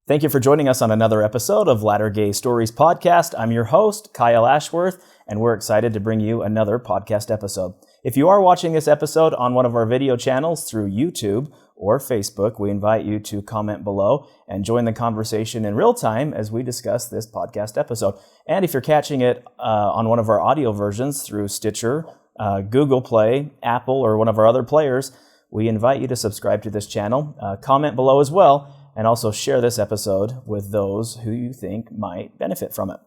Thank you for joining us on another episode of Latter-Gay Stories podcast. I'm your host, Kyle Ashworth, and we're excited to bring you another podcast episode. If you are watching this episode on one of our video channels through YouTube or Facebook, we invite you to comment below and join the conversation in real time as we discuss this podcast episode. And if you're catching it on one of our audio versions through Stitcher, Google Play, Apple, or one of our other players, we invite you to subscribe to this channel, comment below as well, and also share this episode with those who you think might benefit from it.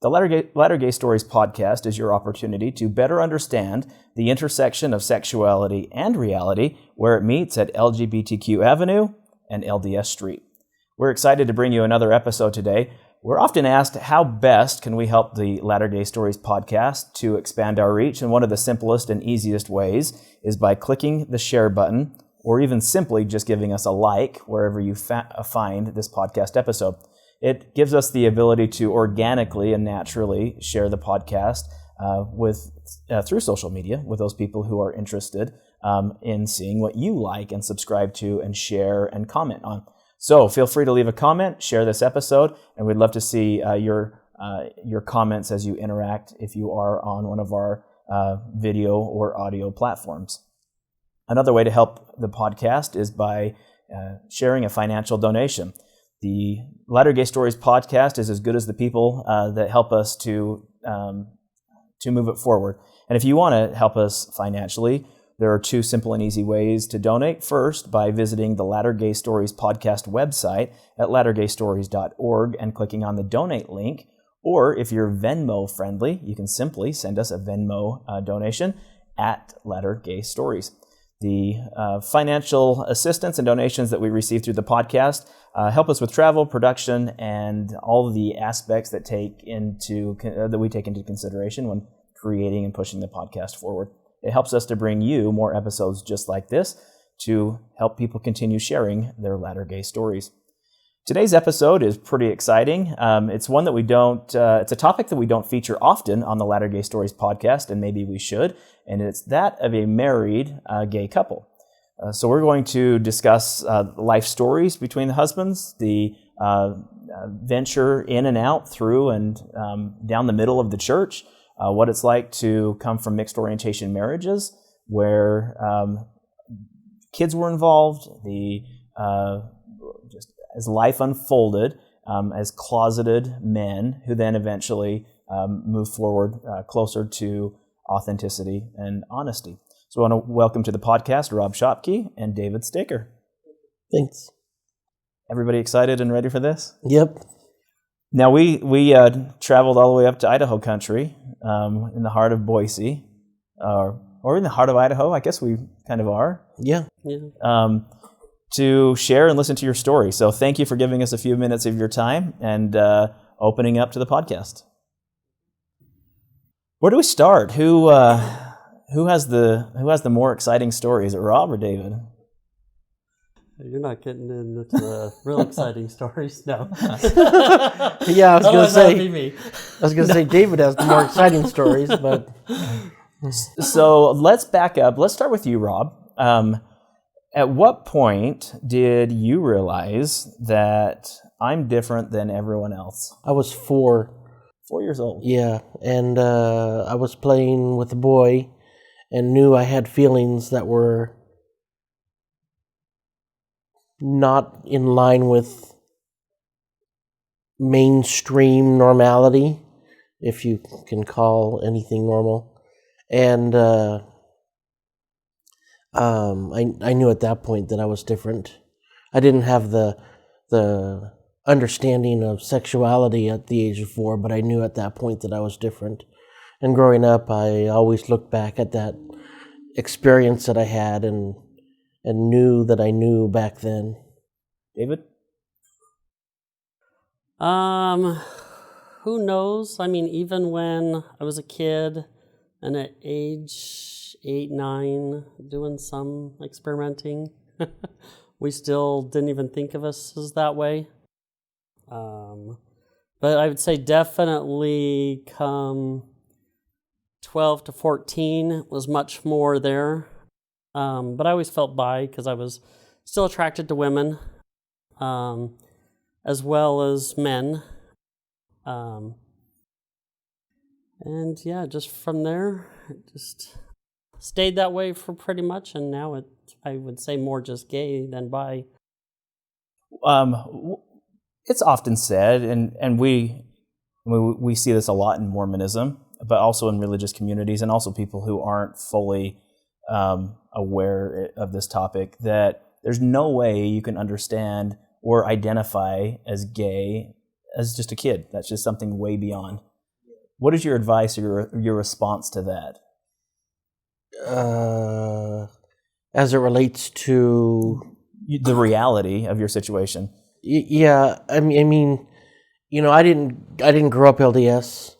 The Latter-Gay Stories podcast is your opportunity to better understand the intersection of sexuality and reality where it meets at LGBTQ Avenue and LDS Street. We're excited to bring you another episode today. We're often asked how best can we help the Latter-Gay Stories podcast to expand our reach, and one of the simplest and easiest ways is by clicking the share button or even simply just giving us a like wherever you find this podcast episode. It gives us the ability to organically and naturally share the podcast through social media with those people who are interested in seeing what you like and subscribe to and share and comment on. So feel free to leave a comment, share this episode, and we'd love to see your comments as you interact if you are on one of our video or audio platforms. Another way to help the podcast is by sharing a financial donation. The Latter-Gay Stories podcast is as good as the people that help us to move it forward. And if you want to help us financially, there are two simple and easy ways to donate. First, by visiting the Latter-Gay Stories podcast website at lattergaystories.org and clicking on the donate link. Or if you're Venmo friendly, you can simply send us a Venmo donation at Latter-Gay Stories. The financial assistance and donations that we receive through the podcast help us with travel, production, and all of the aspects that we take into consideration when creating and pushing the podcast forward. It helps us to bring you more episodes just like this to help people continue sharing their Latter-Gay stories. Today's episode is pretty exciting. It's one that it's a topic that we don't feature often on the Latter-Gay Stories podcast, and maybe we should, and it's that of a married gay couple. So we're going to discuss life stories between the husbands, the venture in and out through and down the middle of the church, what it's like to come from mixed orientation marriages where kids were involved, as life unfolded as closeted men who then eventually move forward closer to authenticity and honesty. So I want to welcome to the podcast Rob Schopke and David Staker. Thanks. Everybody excited and ready for this? Yep. Now we traveled all the way up to Idaho country in the heart of Boise, or in the heart of Idaho. I guess we kind of are. Yeah. To share and listen to your story. So thank you for giving us a few minutes of your time and opening up to the podcast. Where do we start? Who has the more exciting story? Is it Rob or David? You're not getting into the real exciting stories, no. Yeah, I was going to say. Be me. I was going to say David has the more exciting stories, but. So let's back up. Let's start with you, Rob. At what point did you realize that I'm different than everyone else? I was 4. 4 years old. Yeah, and I was playing with a boy and knew I had feelings that were not in line with mainstream normality, if you can call anything normal. And I knew at that point that I was different. I didn't have the understanding of sexuality at the age of 4, but I knew at that point that I was different. And growing up, I always looked back at that experience that I had and knew that I knew back then. David? Who knows? I mean, even when I was a kid and at age 8, 9, doing some experimenting, we still didn't even think of us as that way. But I would say definitely come 12 to 14 was much more there. But I always felt bi because I was still attracted to women. as well as men. And yeah, just from there, it just stayed that way for pretty much, and now I would say more just gay than bi. It's often said, and we see this a lot in Mormonism, but also in religious communities, and also people who aren't fully aware of this topic, that there's no way you can understand or identify as gay as just a kid. That's just something way beyond. What is your advice or your response to that? As it relates to The reality of your situation. yeah, I mean, I didn't grow up LDS.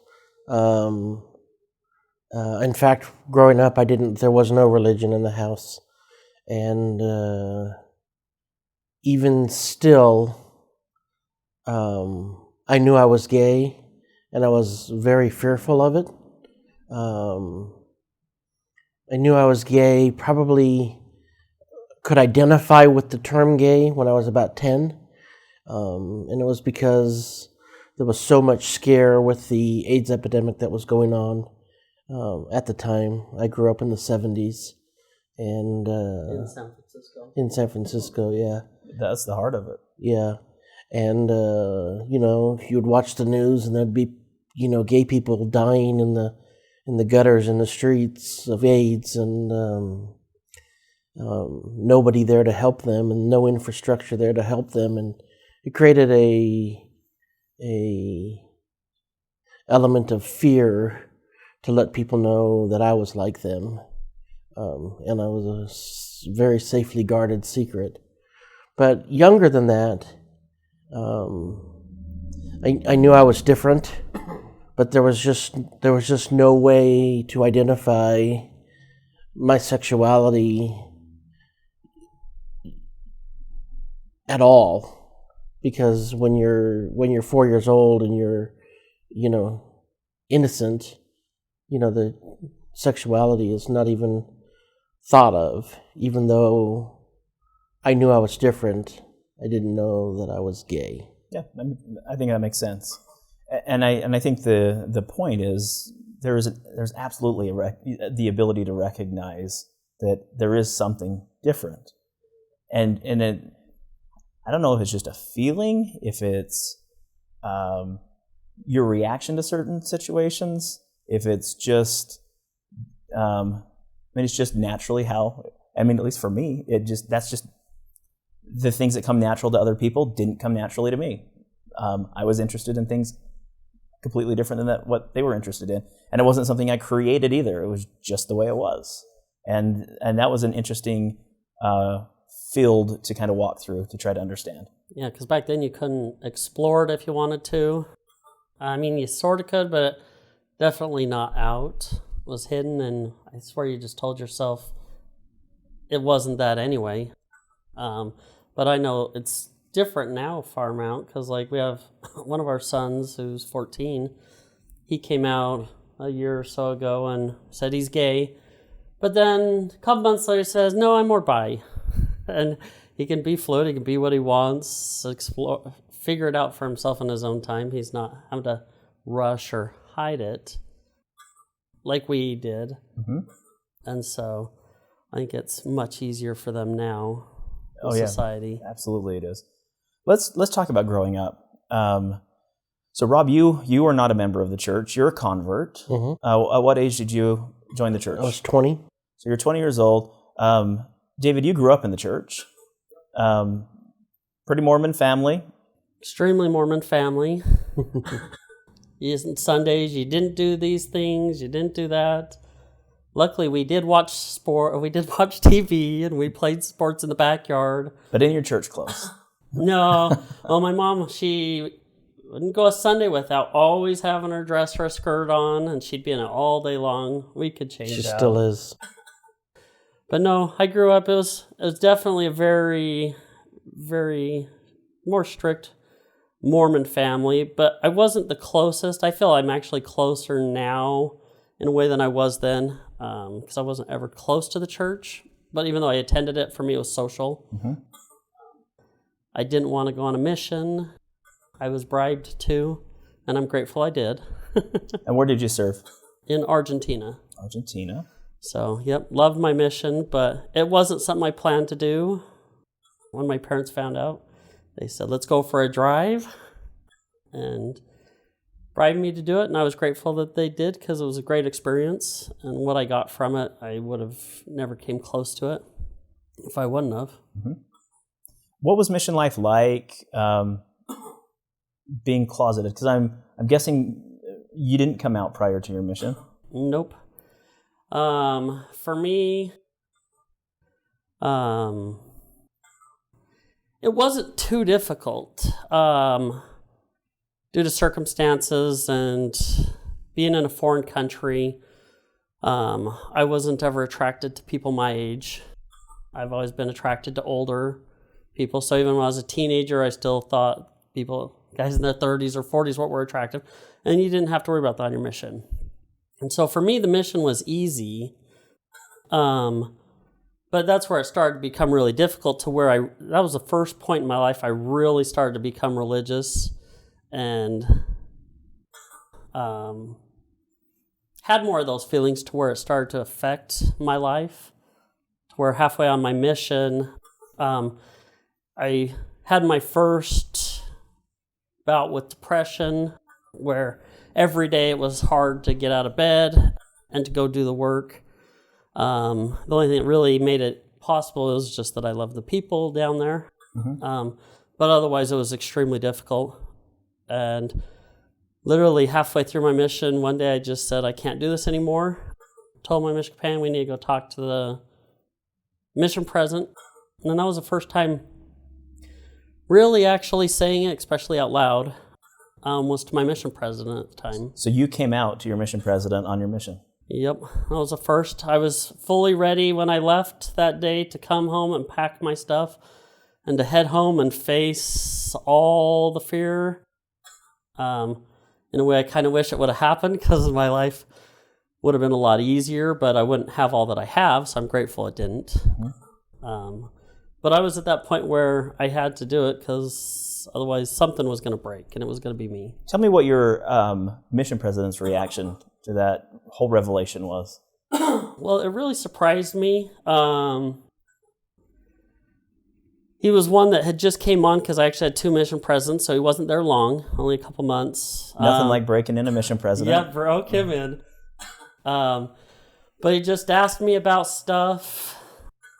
In fact, growing up, there was no religion in the house, and even still, I knew I was gay, and I was very fearful of it. I knew I was gay, probably could identify with the term gay when I was about 10. And it was because there was so much scare with the AIDS epidemic that was going on at the time. I grew up in the 70s. And In San Francisco. In San Francisco, yeah. That's the heart of it. Yeah. And, you would watch the news and there'd be, gay people dying in the gutters in the streets of AIDS, and nobody there to help them, and no infrastructure there to help them, and it created a element of fear to let people know that I was like them, and I was a very safely guarded secret. But younger than that, I knew I was different. But there was just no way to identify my sexuality at all, because when you're 4 years old and you're innocent, the sexuality is not even thought of. Even though I knew I was different, I didn't know that I was gay. Yeah, I think that makes sense. And I think the point is there's absolutely the ability to recognize that there is something different, and I don't know if it's just a feeling, if it's your reaction to certain situations, if it's just it's just naturally how. At least for me, that's just the things that come natural to other people didn't come naturally to me. I was interested in things completely different than what they were interested in, and it wasn't something I created either. It was just the way it was, and that was an interesting field to kind of walk through to try to understand. Yeah, because back then you couldn't explore it if you wanted to. You sort of could, but definitely not out. It was hidden, and I swear you just told yourself it wasn't that anyway. But I know it's different now, Farmount, because we have one of our sons who's 14. He came out a year or so ago and said he's gay, but then a couple months later says, no, I'm more bi. And he can be fluid, he can be what he wants, explore, figure it out for himself in his own time. He's not having to rush or hide it like we did. Mm-hmm. And so I think it's much easier for them now in society. Absolutely it is. Let's talk about growing up. So Rob, you are not a member of the church. You're a convert. Mm-hmm. At what age did you join the church? I was 20. So you're 20 years old. David, you grew up in the church. Pretty Mormon family. Extremely Mormon family. Sundays, you didn't do these things, you didn't do that. Luckily, we did watch sport. We did watch TV, and we played sports in the backyard. But in your church clothes. No. Well, my mom, she wouldn't go a Sunday without always having her dress or a skirt on, and she'd be in it all day long. We could change She out. still is. But no, I grew up, it was definitely a very, very more strict Mormon family, but I wasn't the closest. I feel I'm actually closer now in a way than I was then, because I wasn't ever close to the church. But even though I attended it, for me it was social. Mm-hmm. I didn't want to go on a mission. I was bribed to, and I'm grateful I did. And where did you serve? In Argentina. Argentina. So, yep, loved my mission, but it wasn't something I planned to do. When my parents found out, they said, let's go for a drive, and bribed me to do it, and I was grateful that they did because it was a great experience, and what I got from it, I would have never came close to it if I wouldn't have. Mm-hmm. What was mission life like being closeted? Because I'm guessing you didn't come out prior to your mission. Nope. For me, it wasn't too difficult due to circumstances and being in a foreign country. I wasn't ever attracted to people my age. I've always been attracted to older people. So even when I was a teenager, I still thought guys in their 30s or 40s, what were attractive. And you didn't have to worry about that on your mission. And so for me, the mission was easy. But that's where it started to become really difficult, to where that was the first point in my life I really started to become religious and had more of those feelings, to where it started to affect my life, to where halfway on my mission, I had my first bout with depression, where every day it was hard to get out of bed and to go do the work. The only thing that really made it possible was just that I loved the people down there. Mm-hmm. But otherwise it was extremely difficult. And literally halfway through my mission, one day I just said, I can't do this anymore. Told my mission companion, we need to go talk to the mission president. And then that was the first time really actually saying it, especially out loud, was to my mission president at the time. So you came out to your mission president on your mission? Yep, that was the first. I was fully ready when I left that day to come home and pack my stuff and to head home and face all the fear. In a way, I kind of wish it would have happened, because my life would have been a lot easier, but I wouldn't have all that I have, so I'm grateful it didn't. Mm-hmm. But I was at that point where I had to do it, because otherwise something was going to break, and it was going to be me. Tell me what your mission president's reaction to that whole revelation was. Well, it really surprised me. He was one that had just came on, because I actually had 2 mission presidents, so he wasn't there long, only a couple months. Nothing like breaking in a mission president. Yeah, broke him in. But he just asked me about stuff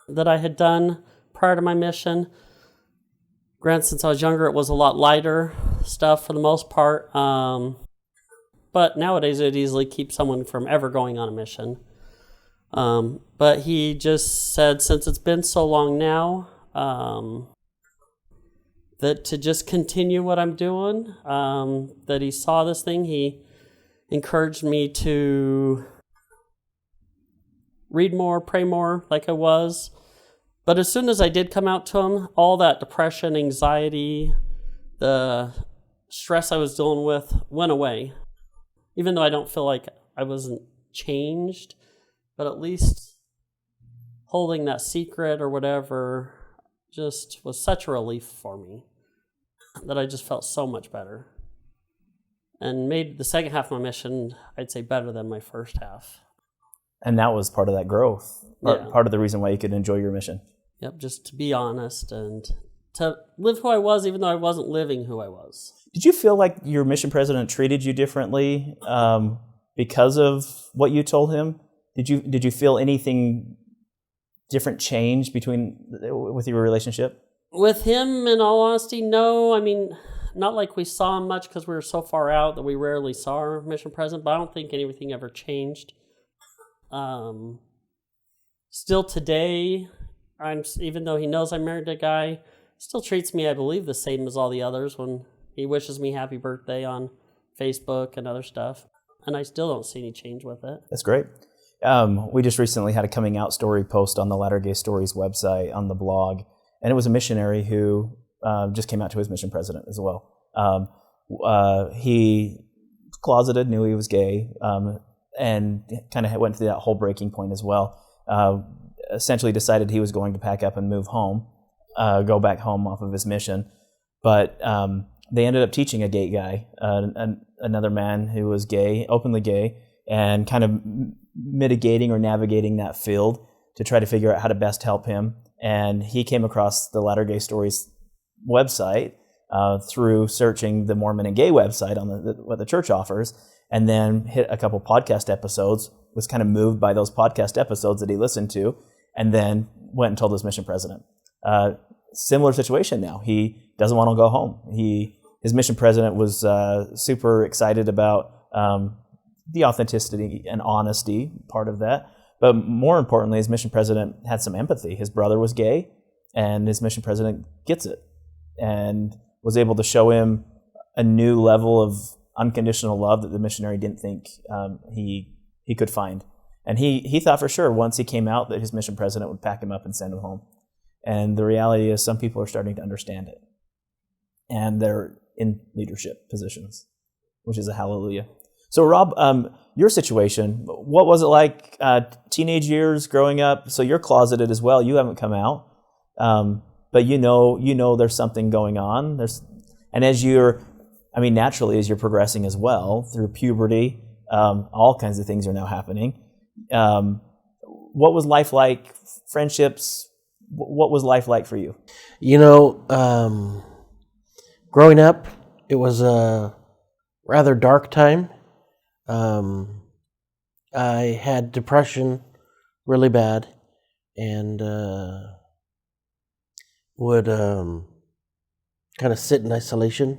that I had done prior to my mission. Granted, since I was younger, it was a lot lighter stuff for the most part. But nowadays, it would easily keep someone from ever going on a mission. But he just said, since it's been so long now, that to just continue what I'm doing, that he saw this thing. He encouraged me to read more, pray more, like I was. But as soon as I did come out to him, all that depression, anxiety, the stress I was dealing with went away. Even though I don't feel like I wasn't changed, but at least holding that secret or whatever just was such a relief for me that I just felt so much better. And made the second half of my mission, I'd say, better than my first half. And that was part of that growth, Yeah. part of the reason why you could enjoy your mission. Yep, just to be honest and to live who I was, even though I wasn't living who I was. Did you feel like your mission president treated you differently because of what you told him? Did you feel anything different change with your relationship? With him, in all honesty, no. I mean, not like we saw him much, because we were so far out that we rarely saw our mission president, but I don't think anything ever changed. Still today, even though he knows I'm married to a guy, still treats me, I believe, the same as all the others when he wishes me happy birthday on Facebook and other stuff. And I still don't see any change with it. That's great. We just recently had a coming out story post on the Latter Gay Stories website on the blog, and it was a missionary who just came out to his mission president as well. He closeted, knew he was gay, and kind of went through that whole breaking point as well. Essentially decided he was going to pack up and move home, go back home off of his mission. But they ended up teaching a gay guy, another man who was gay, openly gay, and kind of mitigating or navigating that field to try to figure out how to best help him. And he came across the Latter Gay Stories website through searching the Mormon and Gay website on what the church offers, and then hit a couple podcast episodes, was kind of moved by those podcast episodes that he listened to, and then went and told his mission president. Similar situation now. He doesn't want to go home. His mission president was super excited about the authenticity and honesty part of that. But more importantly, his mission president had some empathy. His brother was gay, and his mission president gets it and was able to show him a new level of unconditional love that the missionary didn't think he could find. And he thought for sure once he came out that his mission president would pack him up and send him home. And the reality is some people are starting to understand it. And they're in leadership positions, which is a hallelujah. So Rob, your situation, what was it like teenage years growing up? So you're closeted as well. You haven't come out. But you know there's something going on. And as naturally as you're progressing as well through puberty, all kinds of things are now happening. What was life like? Friendships? What was life like for you? Growing up, it was a rather dark time. I had depression really bad, and would kind of sit in isolation.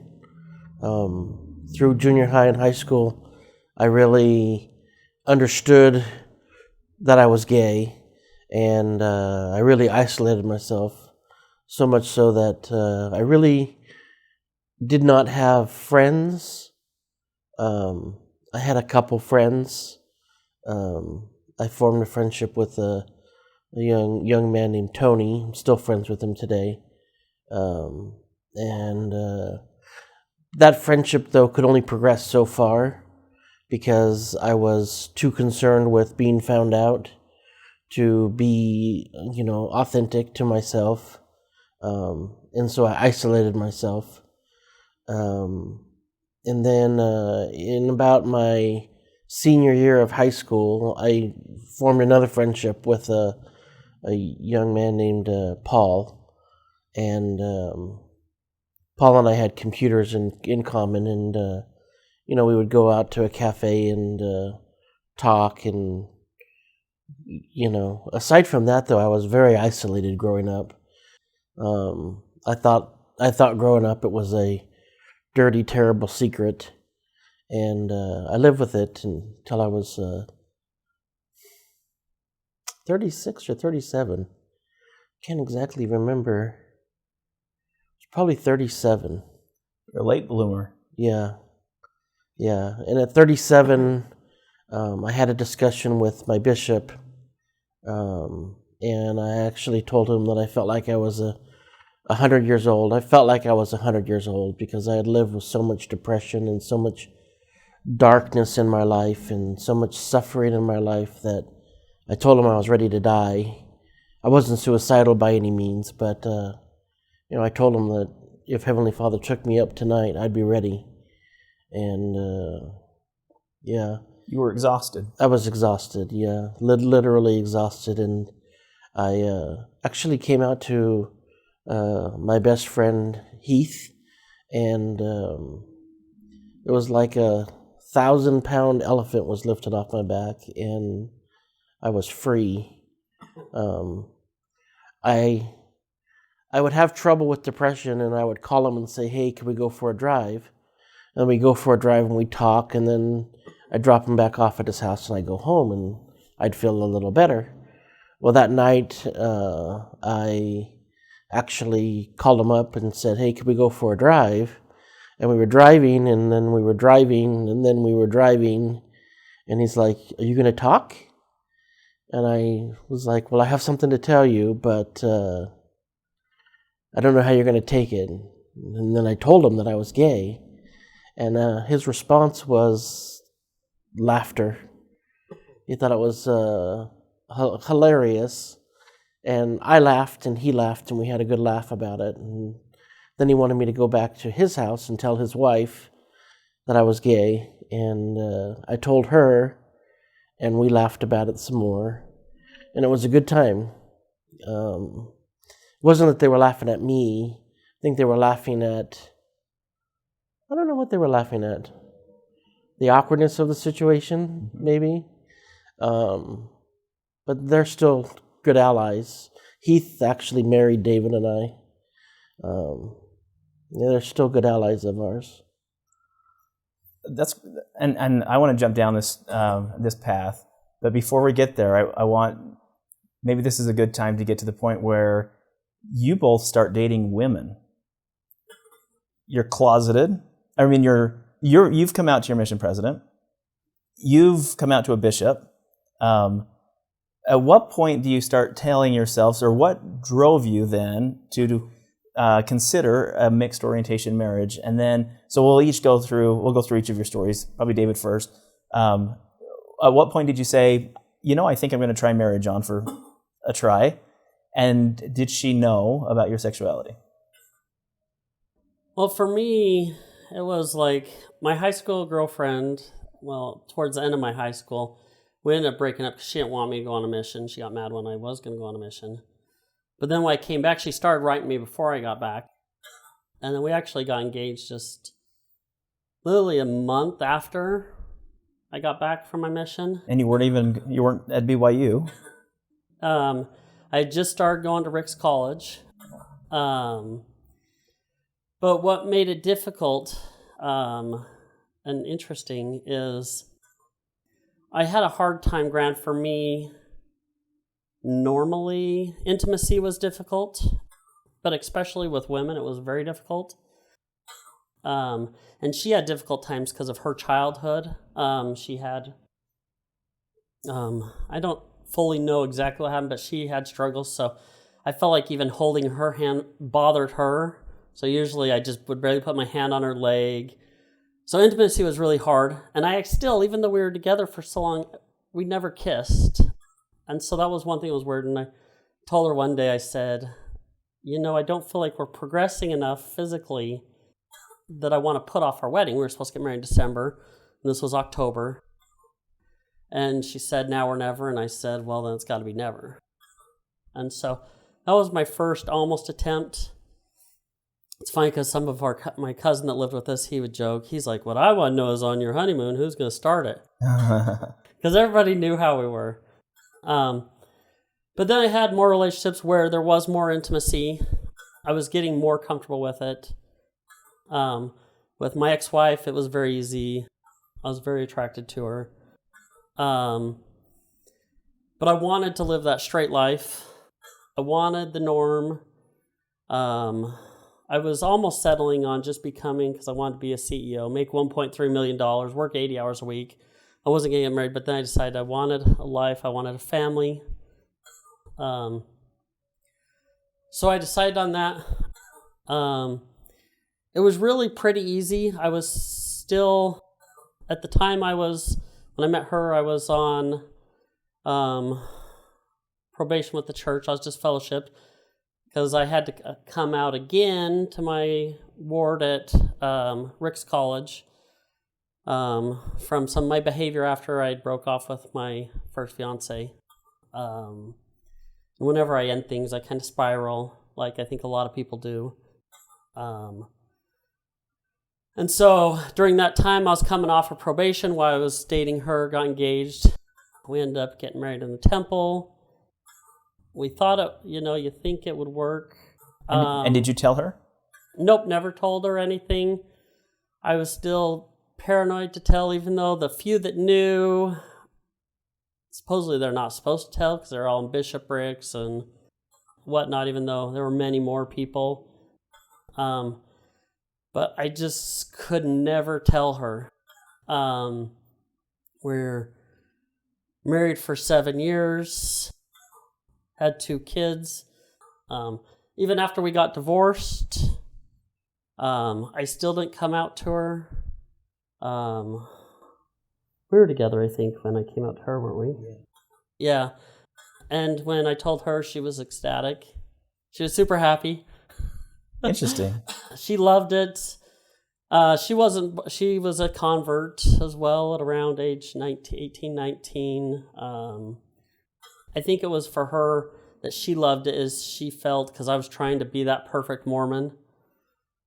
Through junior high and high school, I really understood that I was gay, and I really isolated myself, so much so that I really did not have friends. I had a couple friends. I formed a friendship with a young man named Tony. I'm still friends with him today. And that friendship, though, could only progress so far because I was too concerned with being found out to be, authentic to myself. And so I isolated myself. And then in about my senior year of high school, I formed another friendship with a young man named Paul. And Paul and I had computers in common, and we would go out to a cafe and talk. And aside from that, though, I was very isolated growing up. I thought growing up it was a dirty, terrible secret, and I lived with it until I was 36 or 37. Can't exactly remember. It's probably 37. You're a late bloomer. Yeah. And at 37, I had a discussion with my bishop, and I actually told him that I felt like I was 100 years old. I felt like I was 100 years old because I had lived with so much depression and so much darkness in my life and so much suffering in my life that I told him I was ready to die. I wasn't suicidal by any means, but I told him that if Heavenly Father took me up tonight, I'd be ready. And yeah. You were exhausted. I was exhausted, yeah. Literally exhausted. And I actually came out to my best friend Heath, and it was like a 1,000-pound elephant was lifted off my back, and I was free. I would have trouble with depression, and I would call him and say, "Hey, can we go for a drive?" And we go for a drive, and we talk, and then I'd drop him back off at his house, and I'd go home, and I'd feel a little better. Well, that night, I actually called him up and said, "Hey, can we go for a drive?" And we were driving, and then we were driving, and then we were driving, and he's like, "Are you going to talk?" And I was like, "Well, I have something to tell you, but I don't know how you're going to take it." And then I told him that I was gay, and his response was laughter. He thought it was hilarious. And I laughed, and he laughed, and we had a good laugh about it. And Then he wanted me to go back to his house and tell his wife that I was gay, and I told her, and we laughed about it some more, and it was a good time. It wasn't that they were laughing at me. I think they were laughing at, I don't know what they were laughing at. The awkwardness of the situation, maybe. But they're still good allies. Heath actually married David and I. They're still good allies of ours. That's and I want to jump down this path, but before we get there, I want, maybe this is a good time to get to the point where you both start dating women. You're closeted. I mean, you've come out to your mission president. You've come out to a bishop. At what point do you start telling yourselves, or what drove you then to consider a mixed orientation marriage? And then, so we'll go through each of your stories, probably David first. At what point did you say, I think I'm going to try marry John for a try? And did she know about your sexuality? Well, for me, it was like my high school girlfriend, towards the end of my high school, we ended up breaking up because she didn't want me to go on a mission. She got mad when I was going to go on a mission. But then when I came back, she started writing me before I got back. And then we actually got engaged just literally a month after I got back from my mission. And you weren't at BYU. I had just started going to Rick's College. But what made it difficult and interesting is I had a hard time, Grant, for me. Normally, intimacy was difficult, but especially with women, it was very difficult. And she had difficult times because of her childhood. She had, I don't fully know exactly what happened, but she had struggles. So I felt like even holding her hand bothered her. So usually I just would barely put my hand on her leg. So intimacy was really hard. And I still, even though we were together for so long, we never kissed. And so that was one thing that was weird. And I told her one day, I said, I don't feel like we're progressing enough physically that I want to put off our wedding. We were supposed to get married in December, and this was October. And she said, now or never. And I said, well, then it's got to be never. And so that was my first almost attempt. It's funny because some of my cousin that lived with us, he would joke. He's like, what I want to know is on your honeymoon, who's going to start it? Because everybody knew how we were. But then I had more relationships where there was more intimacy. I was getting more comfortable with it. With my ex-wife, it was very easy. I was very attracted to her. But I wanted to live that straight life. I wanted the norm. I was almost settling on just becoming, because I wanted to be a CEO, make $1.3 million, work 80 hours a week. I wasn't going to get married, but then I decided I wanted a life. I wanted a family. So I decided on that. It was really pretty easy. I was still, at the time when I met her, I was on probation with the church. I was just fellowshipped because I had to come out again to my ward at Rick's College from some of my behavior after I broke off with my first fiance. Whenever I end things, I kind of spiral, like I think a lot of people do. And so during that time, I was coming off of probation while I was dating her, got engaged. We ended up getting married in the temple. We thought you think it would work. And did you tell her? Nope, never told her anything. I was still paranoid to tell, even though the few that knew, supposedly they're not supposed to tell because they're all in bishoprics and whatnot, even though there were many more people. But I just could never tell her. We're married for 7 years, had 2 kids. Even after we got divorced, I still didn't come out to her. We were together, I think, when I came out to her, weren't we? Yeah. And when I told her, she was ecstatic. She was super happy. Interesting. She loved it. She was a convert as well at around age 18, 19. I think it was for her that she loved it is she felt, because I was trying to be that perfect Mormon,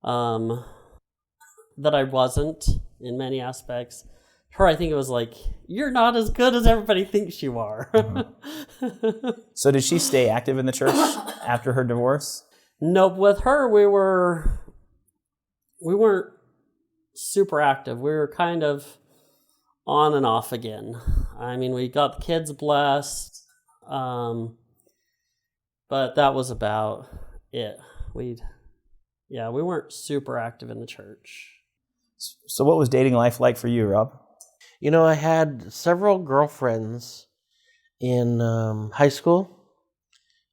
that I wasn't in many aspects. Her, I think it was like, you're not as good as everybody thinks you are. Mm-hmm. So did she stay active in the church after her divorce? Nope. With her, we weren't super active. We were kind of on and off again. I mean, we got the kids blessed, but that was about it. We weren't super active in the church. So what was dating life like for you, Rob? You know, I had several girlfriends in high school,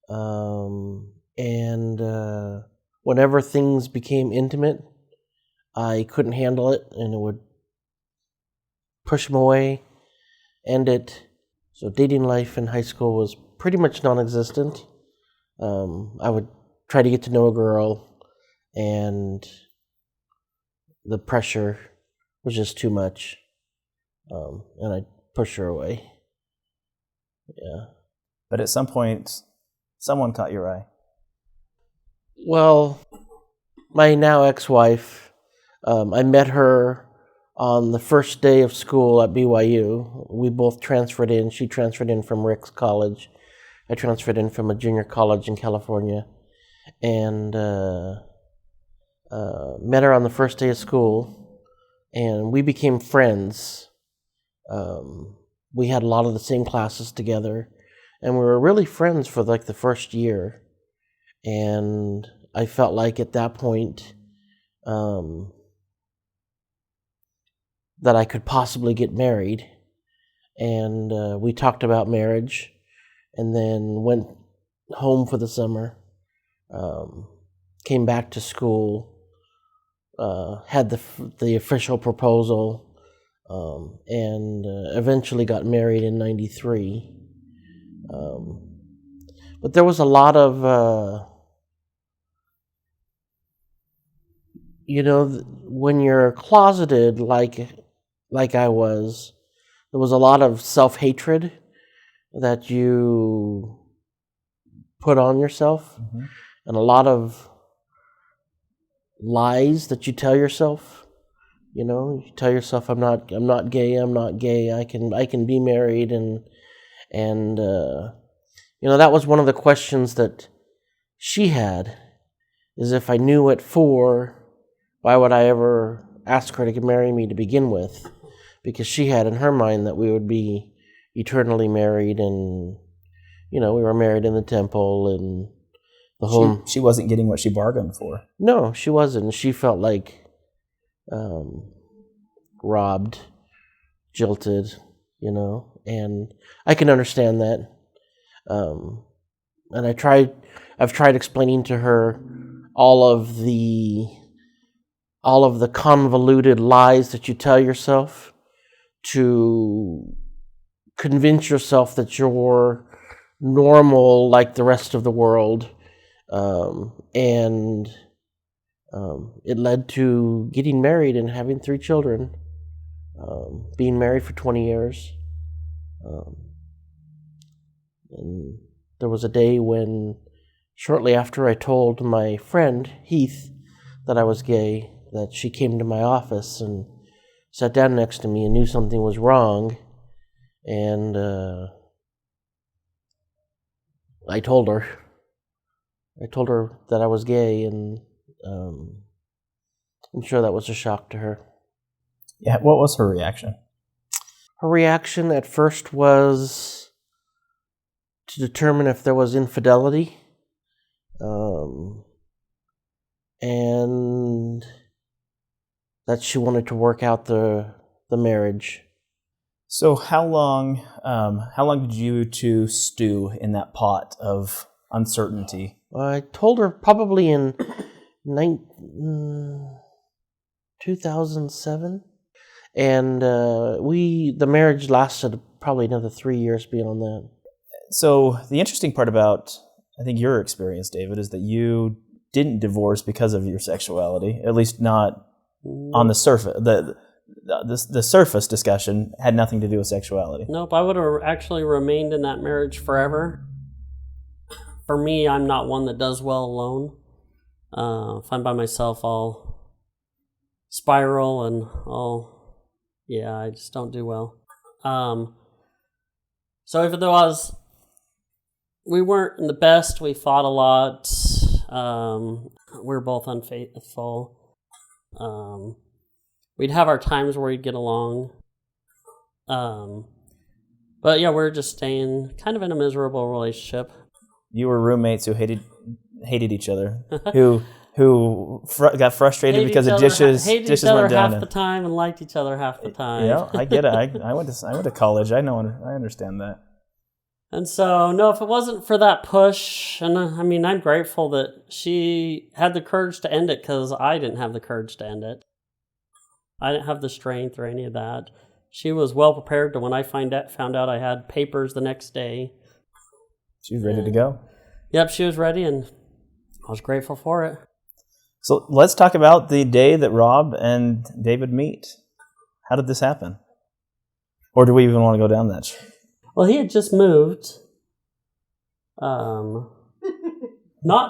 and whenever things became intimate, I couldn't handle it, and it would push them away, end it. So dating life in high school was pretty much non-existent. I would try to get to know a girl, and the pressure was just too much, and I'd push her away. Yeah. But at some point, someone caught your eye. Well, my now ex-wife, I met her on the first day of school at BYU. We both transferred in. She transferred in from Rick's College. I transferred in from a junior college in California. And met her on the first day of school, and we became friends. We had a lot of the same classes together, and we were really friends for like the first year. And I felt like at that point that I could possibly get married. And we talked about marriage, and then went home for the summer, came back to school, had the official proposal, and eventually got married in 93. But there was a lot of, when you're closeted like I was, there was a lot of self-hatred that you put on yourself, mm-hmm. and a lot of lies that you tell yourself. You tell yourself, I'm not gay, I can be married, and that was one of the questions that she had, is if I knew at 4, why would I ever ask her to marry me to begin with? Because she had in her mind that we would be eternally married, and we were married in the temple, and the whole... She wasn't getting what she bargained for. No, she wasn't. She felt like robbed, jilted, and I can understand that. And I've tried explaining to her all of the convoluted lies that you tell yourself to convince yourself that you're normal like the rest of the world. And it led to getting married and having 3 children, being married for 20 years. And there was a day when, shortly after I told my friend, Heath, that I was gay, that she came to my office and sat down next to me and knew something was wrong. And I told her that I was gay, and I'm sure that was a shock to her. Yeah, what was her reaction? Her reaction at first was to determine if there was infidelity, and that she wanted to work out the marriage. So how long did you two stew in that pot of uncertainty? I told her probably in 2007, and the marriage lasted probably another 3 years beyond that. So the interesting part about, I think, your experience, David, is that you didn't divorce because of your sexuality, at least not on the surface. The surface discussion had nothing to do with sexuality. Nope, I would have actually remained in that marriage forever. For me, I'm not one that does well alone. If I'm by myself, I'll spiral and I just don't do well. So even though we weren't the best, we fought a lot. We were both unfaithful. We'd have our times where we'd get along. But yeah, we're just staying kind of in a miserable relationship. You were roommates who hated each other, who got frustrated because the dishes went down. Half the time and liked each other half the time. Yeah, I get it. I went to college. I understand that. And so, no, if it wasn't for that push, and I mean, I'm grateful that she had the courage to end it because I didn't have the courage to end it. I didn't have the strength or any of that. She was well prepared to when I found out I had papers the next day. She was ready to go. Yep, she was ready, and I was grateful for it. So let's talk about the day that Rob and David meet. How did this happen? Or do we even want to go down that? Well, he had just moved. Not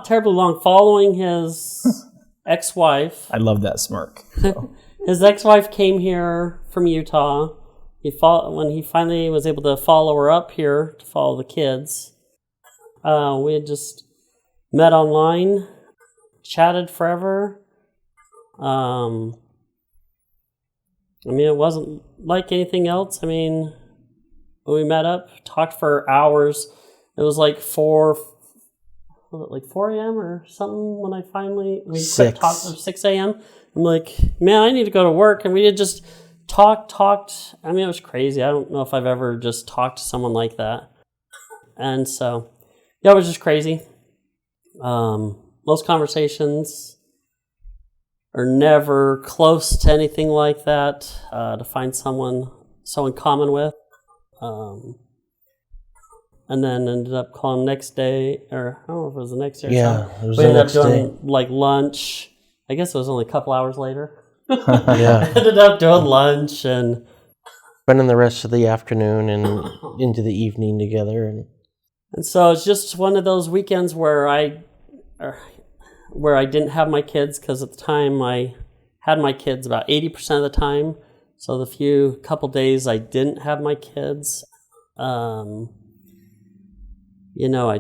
terribly long following his ex-wife. I love that smirk. So. His ex-wife came here from Utah. When he finally was able to follow her up here to follow the kids. We had just met online, chatted forever. I mean, it wasn't like anything else. I mean, when we met up, talked for hours. It was like 4 a.m. or something when we quit talking, or 6 a.m. I'm like, man, I need to go to work. And we had just talked. I mean, it was crazy. I don't know if I've ever just talked to someone like that. And so, yeah, it was just crazy. Most conversations are never close to anything like that, to find someone so in common with. And then ended up calling next day, or I don't know if it was the next day or something. We ended up doing like lunch. I guess it was only a couple hours later. Yeah. Ended up doing lunch and spending the rest of the afternoon and into the evening together. And so it's just one of those weekends where I didn't have my kids, because at the time I had my kids about 80% of the time. So the couple days I didn't have my kids, I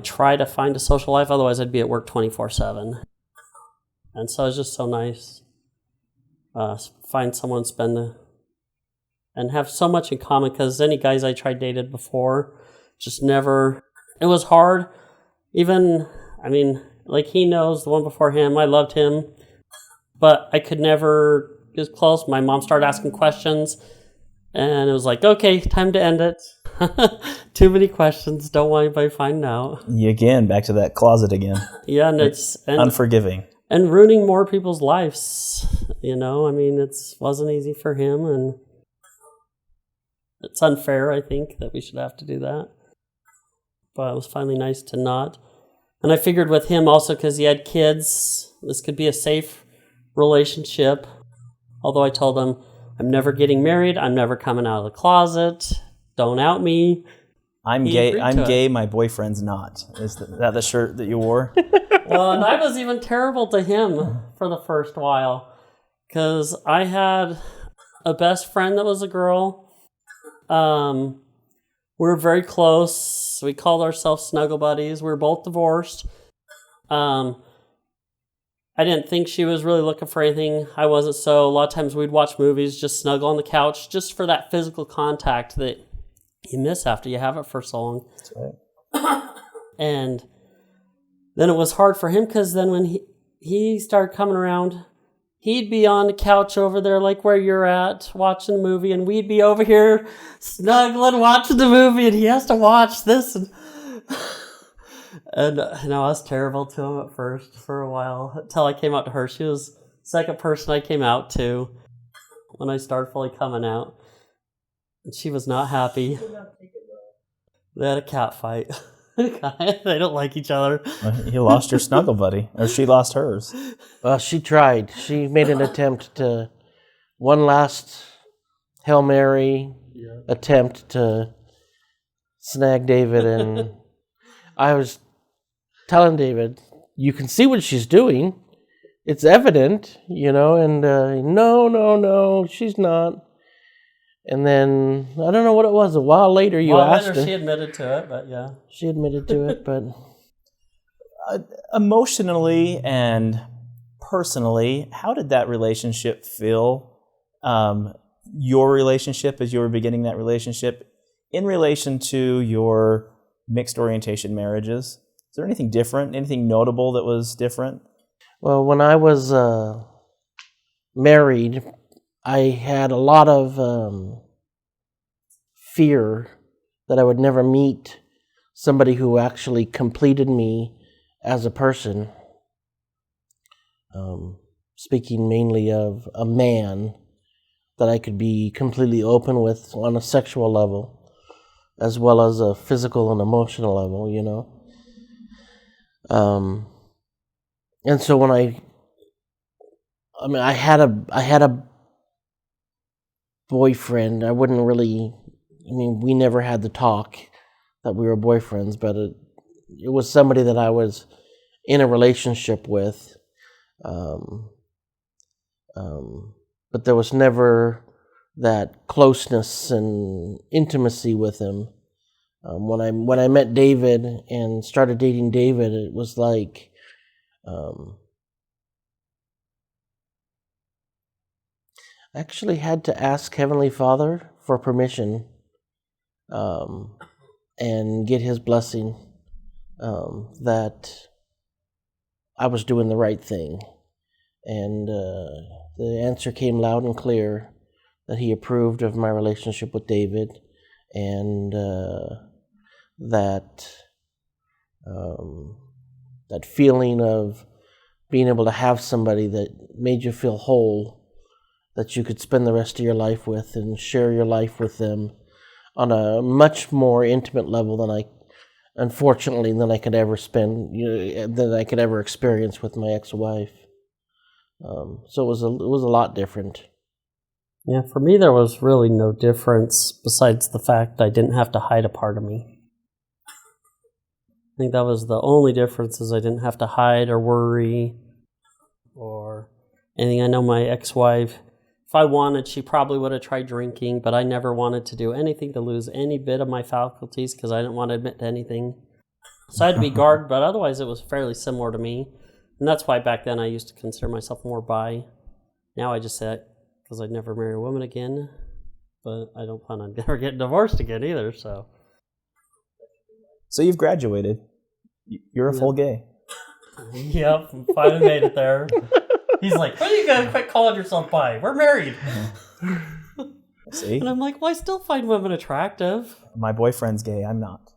try to find a social life. Otherwise, I'd be at work 24/7. And so it's just so nice. Find someone and have so much in common, because any guys I tried dated before, just never, it was hard. Even, I mean, like he knows, the one before him, I loved him, but I could never get close. My mom started asking questions, and it was like, okay, time to end it. Too many questions, don't want anybody finding out. Again, back to that closet again. Yeah, and it's unforgiving. And ruining more people's lives, I mean, it wasn't easy for him, and it's unfair, I think, that we should have to do that. But it was finally nice to not. And I figured with him also, because he had kids, this could be a safe relationship. Although I told him, I'm never getting married, I'm never coming out of the closet, don't out me. I'm gay, my boyfriend's not. Is that the shirt that you wore? Well, and I was even terrible to him for the first while, because I had a best friend that was a girl. We were very close. We called ourselves snuggle buddies. We were both divorced. I didn't think she was really looking for anything. I wasn't, so a lot of times we'd watch movies, just snuggle on the couch, just for that physical contact that you miss after you have it for so long. That's right. And then it was hard for him, because then when he started coming around, he'd be on the couch over there like where you're at, watching the movie, and we'd be over here snuggling, watching the movie, and he has to watch this. And I was terrible to him at first for a while, until I came out to her. She was the second person I came out to when I started fully coming out. And she was not happy. They had a cat fight. They don't like each other. You lost your snuggle buddy, or she lost hers. Well, she tried. She made an attempt to, one last Hail Mary attempt to snag David, and I was telling David, you can see what she's doing. It's evident, and no, she's not. And then, I don't know what it was, a while later you asked her. She admitted to it, but yeah. She admitted to it, but... Emotionally and personally, how did that relationship feel? Your relationship as you were beginning that relationship in relation to your mixed orientation marriages? Is there anything different, anything notable that was different? Well, when I was married, I had a lot of fear that I would never meet somebody who actually completed me as a person. Speaking mainly of a man that I could be completely open with on a sexual level, as well as a physical and emotional level, And so when I had a boyfriend. I wouldn't really. We never had the talk that we were boyfriends, but it was somebody that I was in a relationship with. But there was never that closeness and intimacy with him. When I met David and started dating David, it was like. I actually had to ask Heavenly Father for permission and get his blessing that I was doing the right thing. And the answer came loud and clear that he approved of my relationship with David, and that feeling of being able to have somebody that made you feel whole, that you could spend the rest of your life with and share your life with them on a much more intimate level than I could ever than I could ever experience with my ex-wife. So it was a lot different. Yeah, for me there was really no difference besides the fact I didn't have to hide a part of me. I think that was the only difference, is I didn't have to hide or worry or anything. I know my ex-wife, if I wanted, she probably would have tried drinking, but I never wanted to do anything to lose any bit of my faculties because I didn't want to admit to anything. So I had to be guarded, but otherwise it was fairly similar to me. And that's why back then I used to consider myself more bi. Now I just say that because I'd never marry a woman again, but I don't plan on ever getting divorced again either, so... So you've graduated. You're a full gay. Yep, finally made it there. He's like, when are you going to quit calling yourself bi? We're married. See? And I'm like, well, I still find women attractive. My boyfriend's gay. I'm not.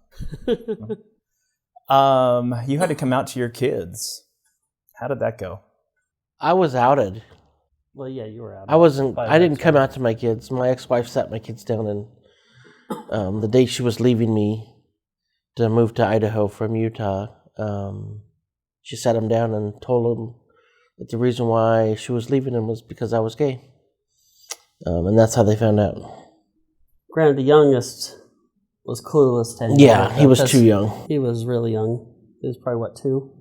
You had to come out to your kids. How did that go? I was outed. Well, yeah, you were outed. I didn't come out to my kids. My ex-wife sat my kids down, and the day she was leaving me to move to Idaho from Utah, she sat him down and told him that the reason why she was leaving him was because I was gay. And that's how they found out. Granted, the youngest was clueless to anything. Yeah, he was too young. He was really young. He was probably, 2?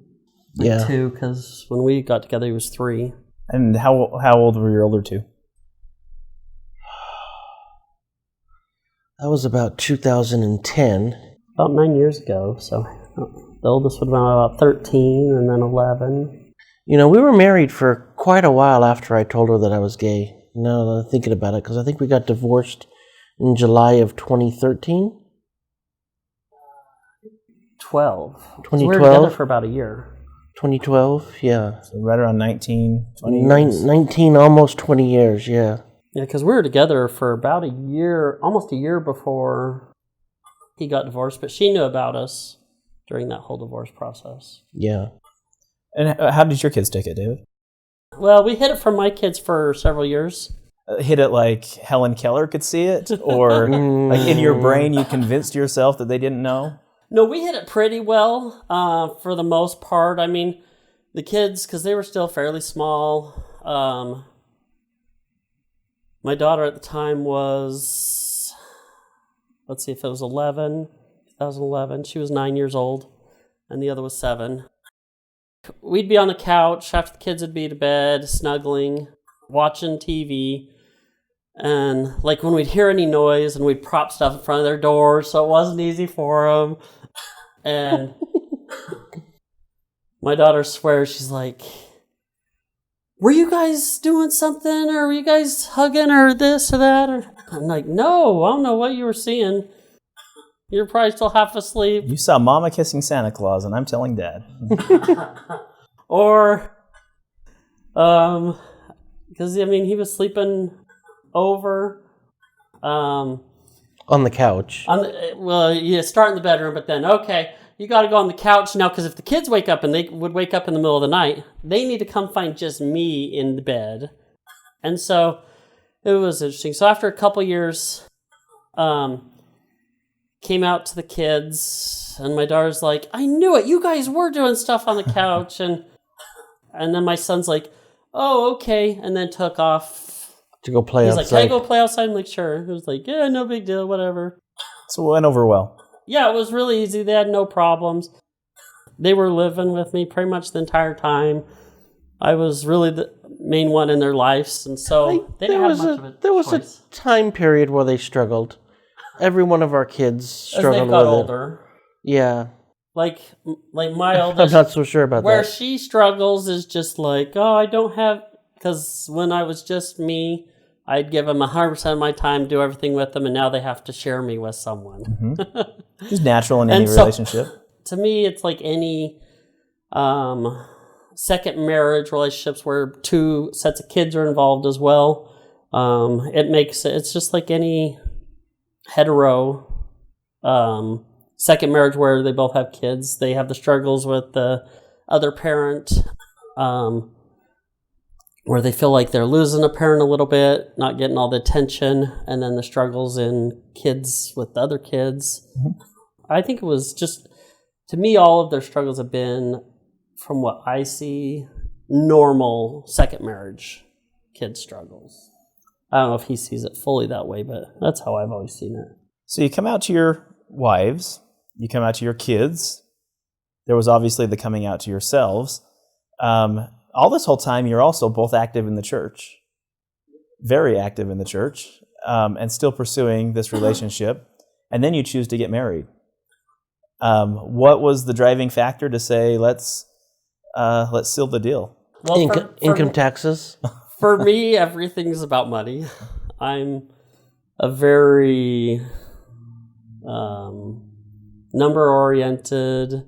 Yeah. 2, because when we got together, he was 3. And how old were your older two? That was about 2010. About 9 years ago, so the oldest would have been about 13 and then 11. We were married for quite a while after I told her that I was gay. Now that I'm thinking about it, because I think we got divorced in July of 2013. 12. 2012? We were together for about a year. 2012, yeah. So right around 19, 20 years. 19, almost 20 years, yeah. Yeah, because we were together for about a year, almost a year before he got divorced, but she knew about us during that whole divorce process. Yeah. And how did your kids take it, David? Well, we hid it from my kids for several years. Hid it like Helen Keller could see it? Or like in your brain you convinced yourself that they didn't know? No, we hit it pretty well for the most part. I mean, the kids, because they were still fairly small. My daughter at the time was, let's see if it was 2011. She was 9 years old, and the other was 7. We'd be on the couch after the kids would be to bed, snuggling, watching TV. And like when we'd hear any noise, and we'd prop stuff in front of their doors, so it wasn't easy for them. And my daughter swears, she's like, were you guys doing something, or were you guys hugging, or this or that? Or I'm like, no, I don't know what you were seeing. You're probably still half asleep. You saw Mama kissing Santa Claus, and I'm telling Dad. Or, because, I mean, he was sleeping over. On the couch. Well, you start in the bedroom, but then, okay, you got to go on the couch now, because if the kids wake up, and they would wake up in the middle of the night, they need to come find just me in the bed. And so it was interesting. So after a couple years, came out to the kids, and my daughter's like, I knew it, you guys were doing stuff on the couch. and then my son's like, oh, okay, and then took off to go play outside. He's like, can I go play outside? I'm like, sure. It was like, yeah, no big deal, whatever. So it went over well. Yeah, it was really easy. They had no problems. They were living with me pretty much the entire time. I was really the main one in their lives, and so they didn't have much of a There was choice. a time period where they struggled. Every one of our kids struggled As they got with older. it. Yeah. Like my oldest. I'm not so sure about where that. she struggles is just like, oh, I don't have, because when I was just me, I'd give them 100% of my time, do everything with them, and now they have to share me with someone. Mm-hmm. It's natural in any relationship. To me, it's like any second marriage relationships where 2 sets of kids are involved as well. It's just like any hetero second marriage where they both have kids. They have the struggles with the other parent, where they feel like they're losing a parent a little bit, not getting all the attention, and then the struggles in kids with the other kids. Mm-hmm. I think it was just, to me, all of their struggles have been, from what I see, normal second marriage kid struggles. I don't know if he sees it fully that way, but that's how I've always seen it. So you come out to your wives, you come out to your kids. There was obviously the coming out to yourselves. All this whole time, you're also both active in the church, very active in the church, and still pursuing this relationship. And then you choose to get married. What was the driving factor to say, let's seal the deal? Well, income taxes? For me, everything's about money. I'm a very number-oriented,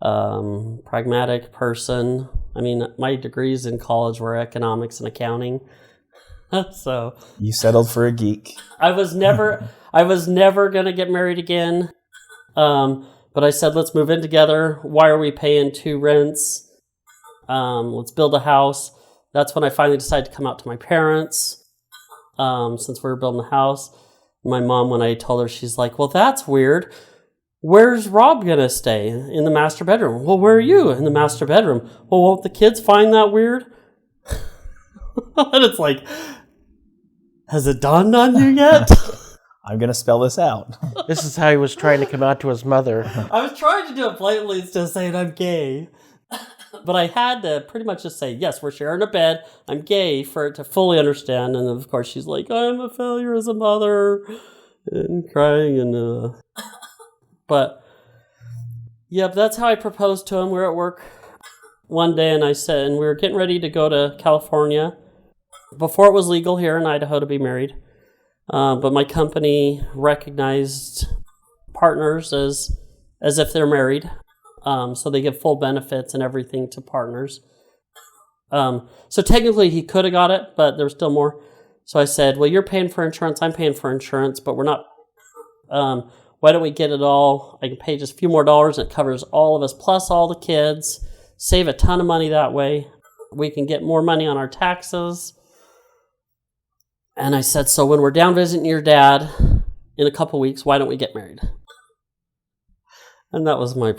pragmatic person. I mean, my degrees in college were economics and accounting. So you settled for a geek. I was never going to get married again. But I said, let's move in together. Why are we paying 2 rents? Let's build a house. That's when I finally decided to come out to my parents, since we were building a house. My mom, when I told her, she's like, well, that's weird. Where's Rob going to stay? In the master bedroom. Well, where are you? In the master bedroom. Well, won't the kids find that weird? And it's like, has it dawned on you yet? I'm going to spell this out. This is how he was trying to come out to his mother. I was trying to do it blatantly instead of saying I'm gay. But I had to pretty much just say, yes, we're sharing a bed. I'm gay, for it to fully understand. And of course, she's like, I'm a failure as a mother. And crying. And But, yep, that's how I proposed to him. We were at work one day, and I said, and we were getting ready to go to California before it was legal here in Idaho to be married. But my company recognized partners as if they're married. So they give full benefits and everything to partners. So technically he could have got it, but there was still more. So I said, well, you're paying for insurance, I'm paying for insurance, but we're not. Why don't we get it all? I can pay just a few more dollars, and it covers all of us, plus all the kids. Save a ton of money that way. We can get more money on our taxes. And I said, so when we're down visiting your dad in a couple weeks, why don't we get married? And that was my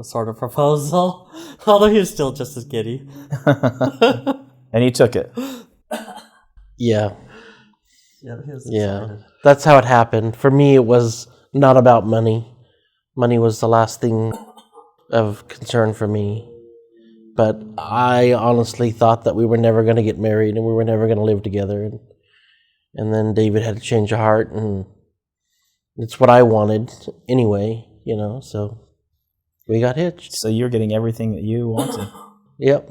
sort of proposal, although he was still just as giddy. And he took it. Yeah. Yeah, he was Yeah. excited. That's how it happened. For me, it was not about money. Money was the last thing of concern for me. But I honestly thought that we were never going to get married and we were never going to live together. And then David had a change of heart, and it's what I wanted anyway, so we got hitched. So you're getting everything that you wanted. Yep.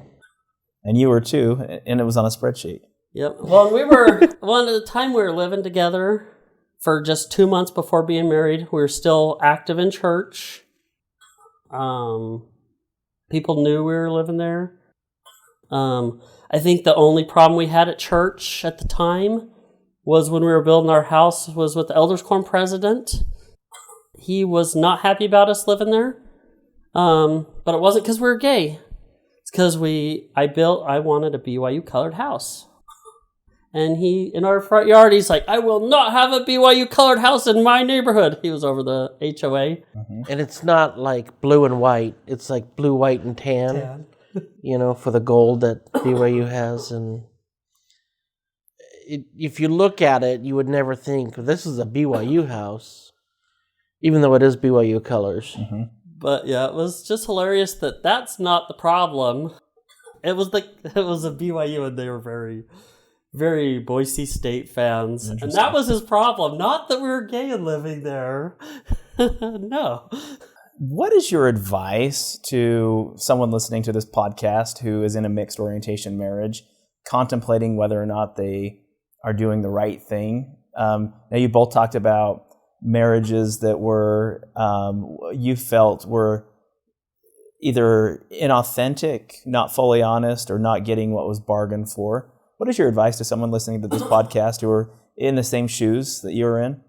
And you were too, and it was on a spreadsheet. Yep. Well, at the time we were living together for just 2 months before being married. We were still active in church. People knew we were living there. I think the only problem we had at church at the time was when we were building our house was with the Elders Quorum president. He was not happy about us living there. But it wasn't because we were gay. It's because I wanted a BYU colored house. And in our front yard, he's like, I will not have a BYU colored house in my neighborhood. He was over the HOA. Mm-hmm. And it's not like blue and white. It's like blue, white, and tan. For the gold that BYU has. And if you look at it, you would never think this is a BYU house, even though it is BYU colors. Mm-hmm. But yeah, it was just hilarious that that's not the problem. It was a BYU, and they were very, very Boise State fans, and that was his problem. Not that we were gay and living there. No. What is your advice to someone listening to this podcast who is in a mixed orientation marriage, contemplating whether or not they are doing the right thing? Now, you both talked about marriages that were you felt were either inauthentic, not fully honest, or not getting what was bargained for. What is your advice to someone listening to this podcast who are in the same shoes that you're in?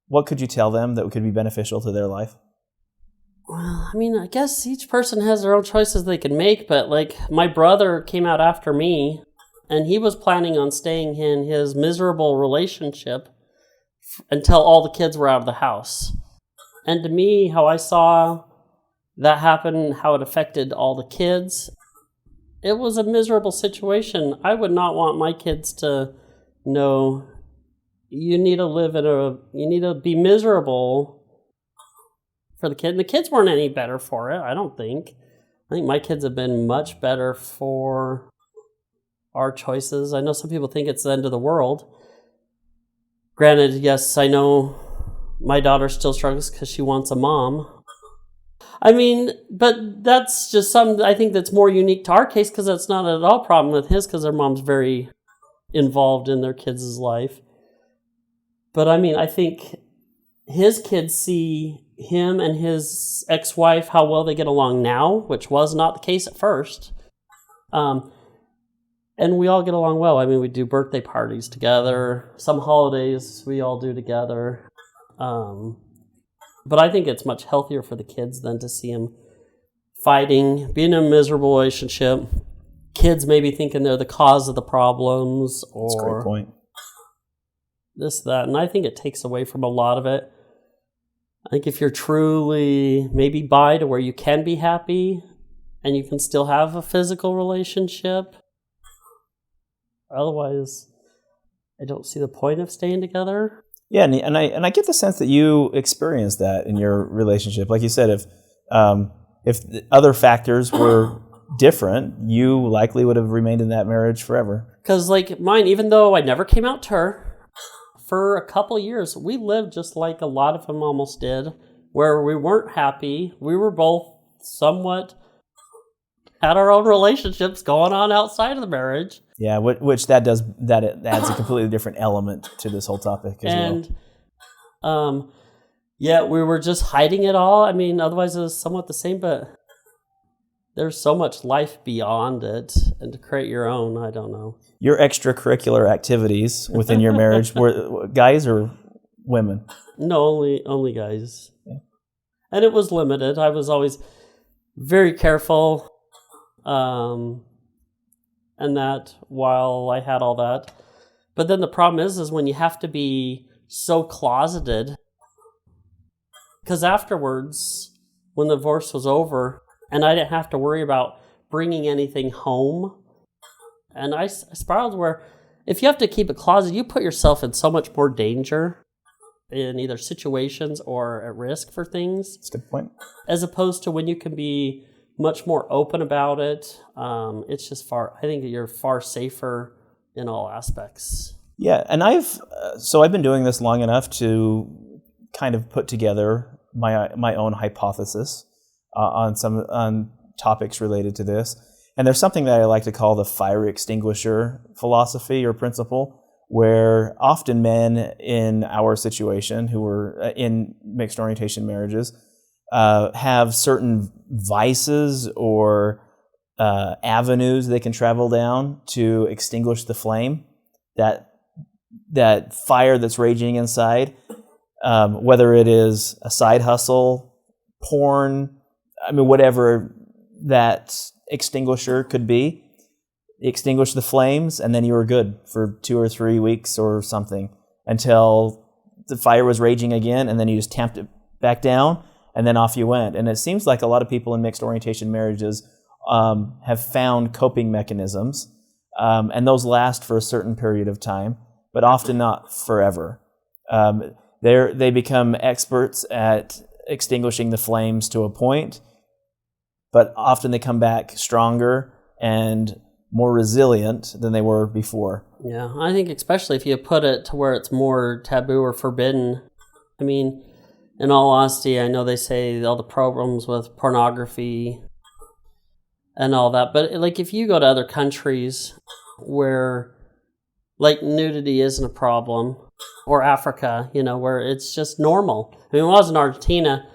What could you tell them that could be beneficial to their life? Well, I guess each person has their own choices they can make, but my brother came out after me, and he was planning on staying in his miserable relationship until all the kids were out of the house. And to me, how I saw that happen, how it affected all the kids, it was a miserable situation. I would not want my kids to know you need to be miserable for the kid. And the kids weren't any better for it, I don't think. I think my kids have been much better for our choices. I know some people think it's the end of the world. Granted, yes, I know my daughter still struggles because she wants a mom. But that's just something I think that's more unique to our case, because that's not at all a problem with his, because their mom's very involved in their kids' life. But I think his kids see him and his ex-wife, how well they get along now, which was not the case at first. And we all get along well. We do birthday parties together. Some holidays we all do together. But I think it's much healthier for the kids than to see them fighting, being in a miserable relationship. Kids maybe thinking they're the cause of the problems, or That's a great point. This, that. And I think it takes away from a lot of it. I think if you're truly maybe bi to where you can be happy and you can still have a physical relationship, otherwise I don't see the point of staying together. Yeah, and I get the sense that you experienced that in your relationship. Like you said, if the other factors were different, you likely would have remained in that marriage forever. Because mine, even though I never came out to her, for a couple years, we lived just like a lot of them almost did, where we weren't happy. We were both somewhat had our own relationships going on outside of the marriage. Yeah, which that adds a completely different element to this whole topic as well. Yeah, we were just hiding it all. Otherwise it was somewhat the same, but there's so much life beyond it, and to create your own, I don't know. Your extracurricular activities within your marriage were guys or women? No, only guys. Yeah. And it was limited. I was always very careful. And that while I had all that. But then the problem is when you have to be so closeted, Because afterwards, when the divorce was over, and I didn't have to worry about bringing anything home, and I spiraled where if you have to keep a closet, you put yourself in so much more danger in either situations or at risk for things. That's a good point. As opposed to when you can be much more open about it. It's just I think that you're far safer in all aspects. Yeah, and I've been doing this long enough to kind of put together my own hypothesis on topics related to this. And there's something that I like to call the fire extinguisher philosophy or principle, where often men in our situation who were in mixed orientation marriages have certain vices or avenues they can travel down to extinguish the flame, that fire that's raging inside, whether it is a side hustle, porn, whatever that extinguisher could be. Extinguish the flames, and then you were good for 2 or 3 weeks or something until the fire was raging again, and then you just tamped it back down, and then off you went. And it seems like a lot of people in mixed orientation marriages have found coping mechanisms, and those last for a certain period of time, but often not forever. They become experts at extinguishing the flames to a point, but often they come back stronger and more resilient than they were before. Yeah, I think especially if you put it to where it's more taboo or forbidden. I mean, in all honesty, I know they say all the problems with pornography and all that, but like if you go to other countries where like nudity isn't a problem, or Africa, where it's just normal. I mean, when I was in Argentina,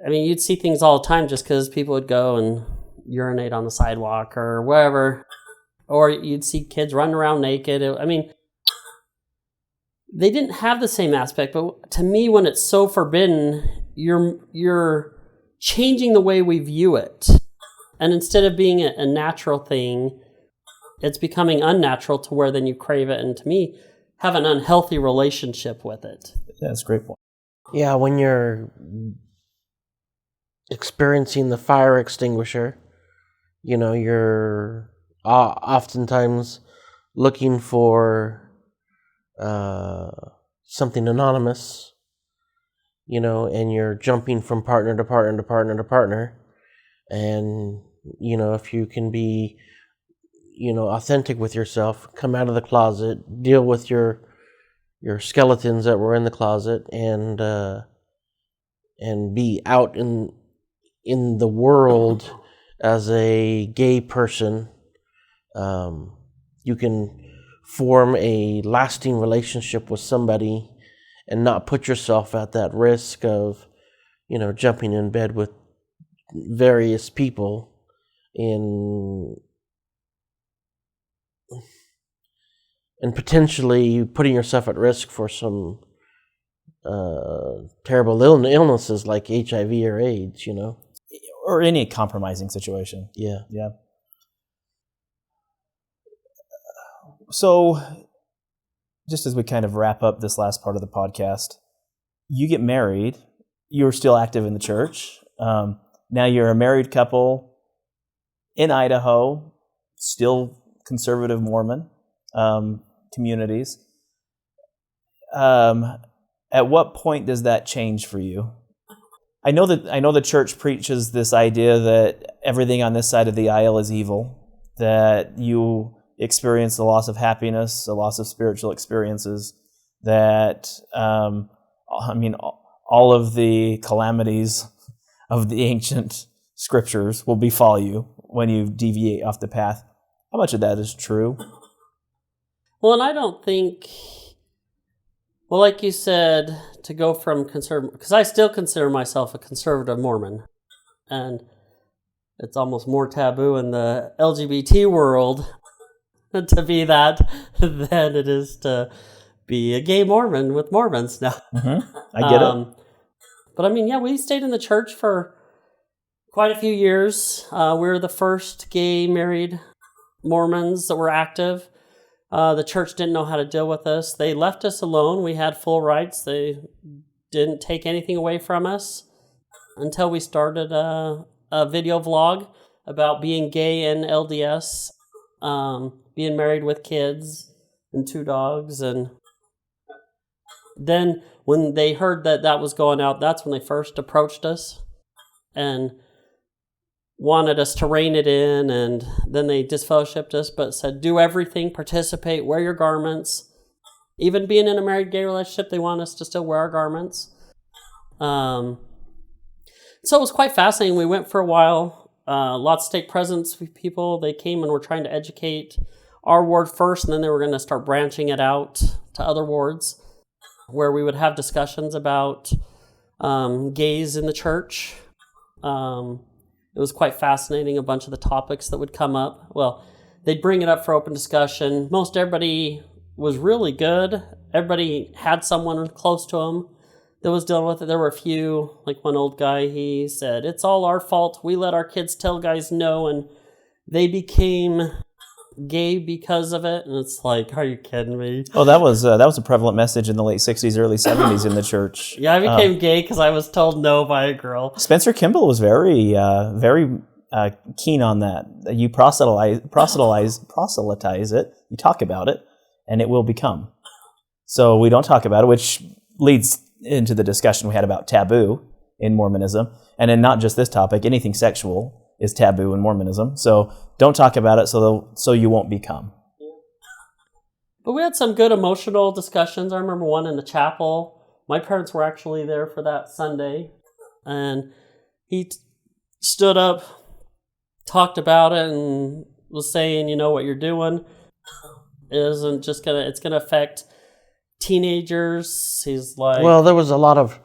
you'd see things all the time just because people would go and urinate on the sidewalk or wherever, or you'd see kids running around naked. They didn't have the same aspect, but to me, when it's so forbidden, you're changing the way we view it, and instead of being a natural thing, it's becoming unnatural to where then you crave it, and to me, have an unhealthy relationship with it. Yeah, that's a great point. Yeah, when you're experiencing the fire extinguisher, you're oftentimes looking for something anonymous, and you're jumping from partner to partner to partner to partner. And, if you can be, authentic with yourself, come out of the closet, deal with your skeletons that were in the closet, and be out in the world as a gay person, you can form a lasting relationship with somebody and not put yourself at that risk of, jumping in bed with various people and potentially putting yourself at risk for some terrible illnesses like HIV or AIDS, Or any compromising situation. Yeah. Yeah. So, just as we kind of wrap up this last part of the podcast, you get married. You're still active in the church. Now you're a married couple in Idaho, still conservative Mormon communities. At what point does that change for you? I know the church preaches this idea that everything on this side of the aisle is evil, that you experience the loss of happiness, the loss of spiritual experiences, that all of the calamities of the ancient scriptures will befall you when you deviate off the path. How much of that is true? Well, and I don't think, well, like you said, to go from conservative, because I still consider myself a conservative Mormon, and it's almost more taboo in the LGBT world to be that than it is to be a gay Mormon with Mormons now. Mm-hmm. I get it. But we stayed in the church for quite a few years. We were the first gay married Mormons that were active. The church didn't know how to deal with us. They left us alone. We had full rights. They didn't take anything away from us until we started a video vlog about being gay and LDS, being married with kids and 2 dogs. And then when they heard that was going out, that's when they first approached us and wanted us to rein it in. And then they disfellowshipped us, but said, do everything, participate, wear your garments. Even being in a married gay relationship, they want us to still wear our garments. So it was quite fascinating. We went for a while. Lots of stake presence with people. They came and were trying to educate our ward first, and then they were going to start branching it out to other wards, where we would have discussions about gays in the church. It was quite fascinating, a bunch of the topics that would come up. Well, they'd bring it up for open discussion. Most everybody was really good. Everybody had someone close to them that was dealing with it. There were a few, like one old guy, he said, it's all our fault. We let our kids tell guys no, and they became gay because of it. And it's like, are you kidding me? Oh, that was a prevalent message in the late 60s, early 70s in the church. Yeah, I became gay because I was told no by a girl. Spencer Kimball was very keen on that. You proselytize it, you talk about it, and it will become. So we don't talk about it, which leads into the discussion we had about taboo in Mormonism. And in not just this topic, anything sexual is taboo in Mormonism. So don't talk about it so you won't become. But we had some good emotional discussions. I remember one in the chapel. My parents were actually there for that Sunday. And he stood up, talked about it, and was saying, you know, what you're doing isn't just it's gonna affect teenagers. He's like, well, there was a lot of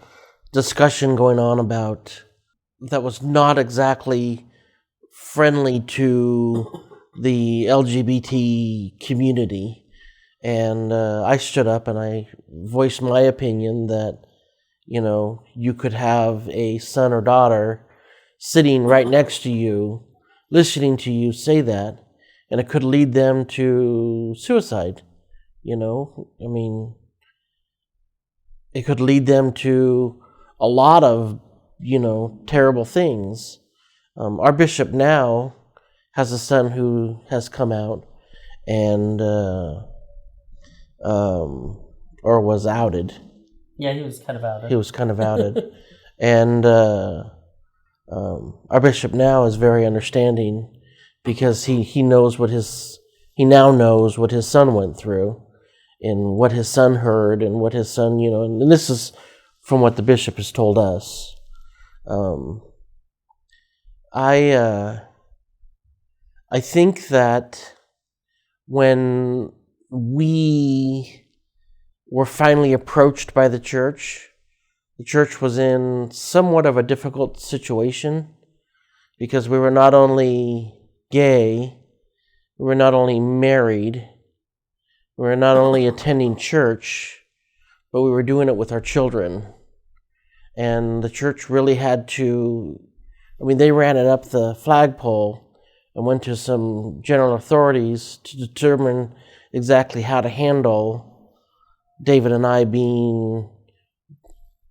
discussion going on about that was not exactly friendly to the LGBT community, and I stood up and I voiced my opinion that, you know, you could have a son or daughter sitting right next to you, listening to you say that, and it could lead them to suicide. You know, I mean, it could lead them to a lot of, you know, terrible things. Our bishop now has a son who has come out and, or was outed. yeah, he was kind of outed. He was kind of outed. And our bishop now is very understanding because he knows he now knows what his son went through and what his son heard and what his son, you know, and this is from what the bishop has told us. I think that when we were finally approached by the church was in somewhat of a difficult situation because we were not only gay, we were not only married, we were not only attending church, but we were doing it with our children. And the church really had to, I mean, they ran it up the flagpole and went to some general authorities to determine exactly how to handle David and I being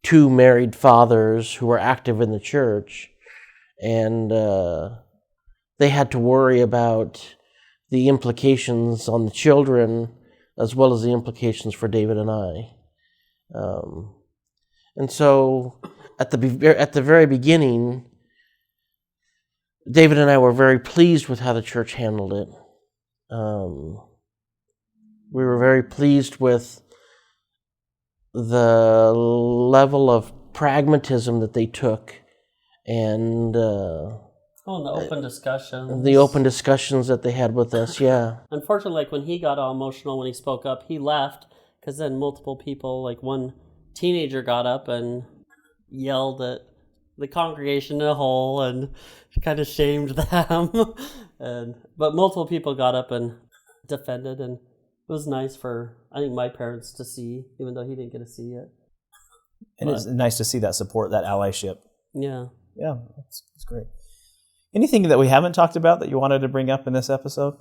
2 married fathers who were active in the church. And they had to worry about the implications on the children as well as the implications for David and I. And so at the very beginning, David and I were very pleased with how the church handled it. We were very pleased with the level of pragmatism that they took and the open discussions. The open discussions that they had with us, yeah. Unfortunately, like when he got all emotional when he spoke up, he left because then multiple people, like one teenager got up and yelled at the congregation in a whole and kind of shamed them. But multiple people got up and defended, and it was nice for, I think, my parents to see, even though he didn't get to see it. And it's nice to see that support, that allyship. Yeah. Yeah, that's great. Anything that we haven't talked about that you wanted to bring up in this episode?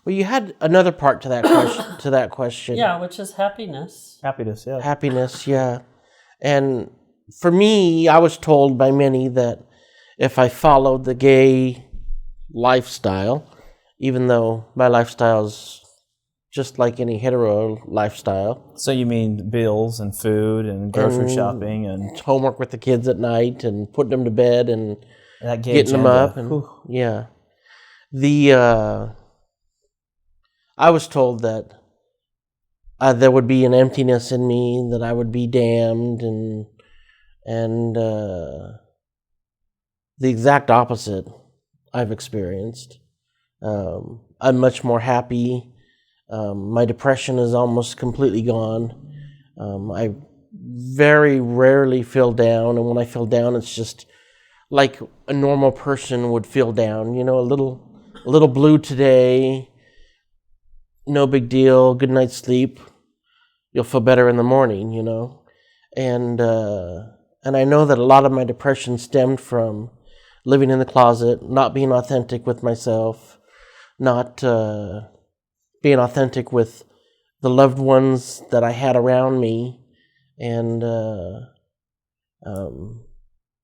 Well, you had another part to that question. Yeah, which is happiness. Happiness, yeah. Happiness, yeah. And for me, I was told by many that if I followed the gay lifestyle, even though my lifestyle is just like any hetero lifestyle. So you mean bills and food and grocery And shopping and homework with the kids at night and putting them to bed and that gay getting them agenda. up. And, yeah. I was told that there would be an emptiness in me, that I would be damned, and the exact opposite I've experienced. I'm much more happy. My depression is almost completely gone. I very rarely feel down, and when I feel down, it's just like a normal person would feel down. You know, a little blue today, no big deal, good night's sleep. You'll feel better in the morning, you know. And I know that a lot of my depression stemmed from living in the closet, not being authentic with myself, not being authentic with the loved ones that I had around me, and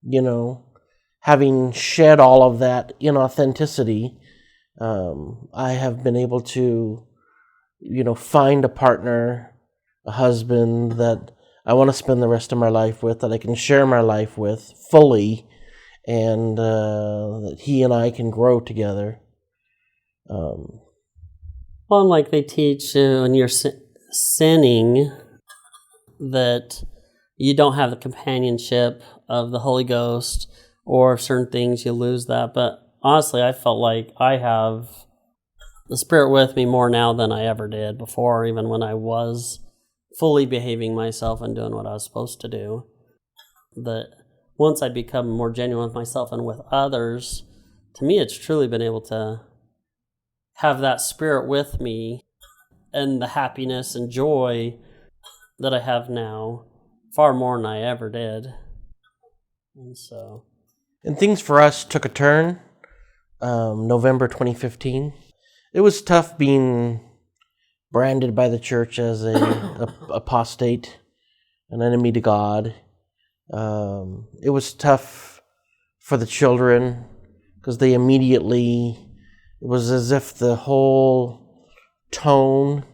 you know, having shed all of that inauthenticity, I have been able to, you know, find a partner, a husband that I want to spend the rest of my life with, that I can share my life with fully, and that he and I can grow together. Well, like they teach when you're sinning that you don't have the companionship of the Holy Ghost, or certain things you lose that. But honestly, I felt like I have the Spirit with me more now than I ever did before, even when I was fully behaving myself and doing what I was supposed to do. That once I become more genuine with myself and with others, to me it's truly been able to have that Spirit with me and the happiness and joy that I have now, far more than I ever did. And things for us took a turn, November 2015. It was tough being branded by the church as a apostate, an enemy to God. It was tough for the children because they immediately, it was as if the whole tone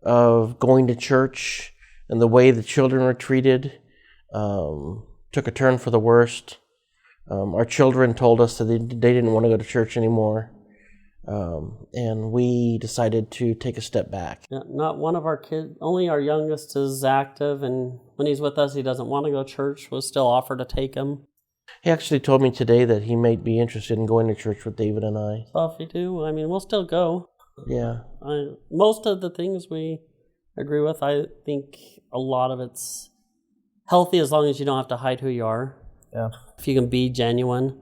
of going to church and the way the children were treated took a turn for the worst. Our children told us that they didn't want to go to church anymore. And we decided to take a step back. Yeah, not one of our kids, only our youngest is active, and when he's with us, he doesn't want to go to church. We'll still offer to take him. He actually told me today that he might be interested in going to church with David and I. So if you do, I mean, we'll still go. Yeah. Most of the things we agree with, I think a lot of it's healthy as long as you don't have to hide who you are. Yeah. If you can be genuine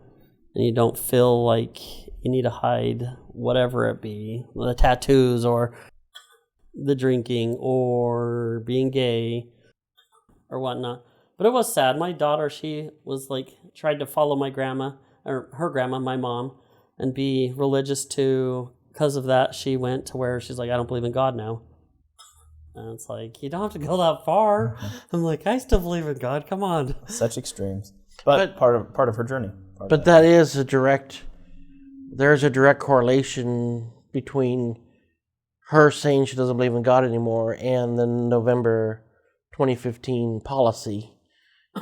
and you don't feel like you need to hide whatever it be, the tattoos or the drinking or being gay or whatnot. But it was sad. My daughter, she was like, tried to follow my grandma, or her grandma, my mom, and be religious too. Because of that, she went to where she's like, I don't believe in God now. And it's like, you don't have to go that far. I'm like, I still believe in God. Come on. Such extremes. But part of her journey. But that is there's a direct correlation between her saying she doesn't believe in God anymore and the November 2015 policy.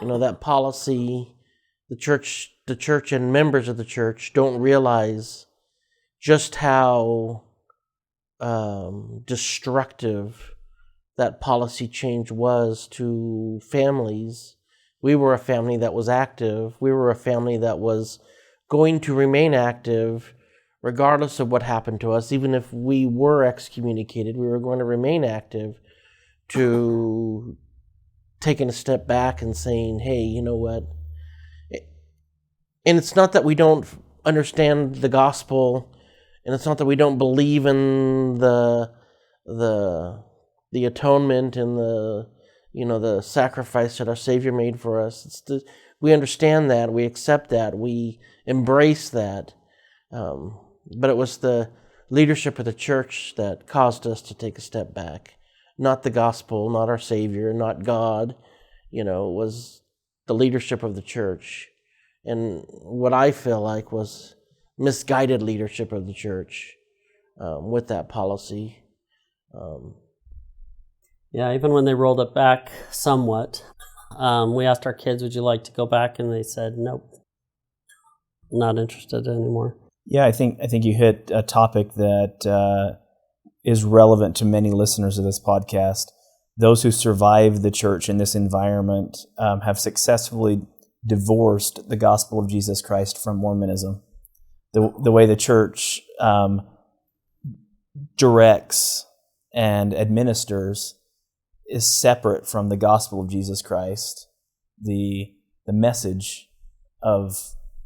You know, that policy, the church and members of the church don't realize just how destructive that policy change was to families. We were a family that was active. We were a family that was going to remain active regardless of what happened to us. Even if we were excommunicated, we were going to remain active, to taking a step back and saying, hey, you know what? And it's not that we don't understand the gospel, and it's not that we don't believe in the atonement and the sacrifice that our Savior made for us. We understand that, we accept that, we embrace that. But it was the leadership of the church that caused us to take a step back. Not the gospel, not our Savior, not God. It was the leadership of the church. And what I feel like was misguided leadership of the church with that policy. Yeah, even when they rolled it back somewhat, we asked our kids, would you like to go back? And they said, nope, not interested anymore. Yeah, I think you hit a topic that is relevant to many listeners of this podcast. Those who survive the church in this environment have successfully divorced the gospel of Jesus Christ from Mormonism. The way the church directs and administers is separate from the gospel of Jesus Christ, the message of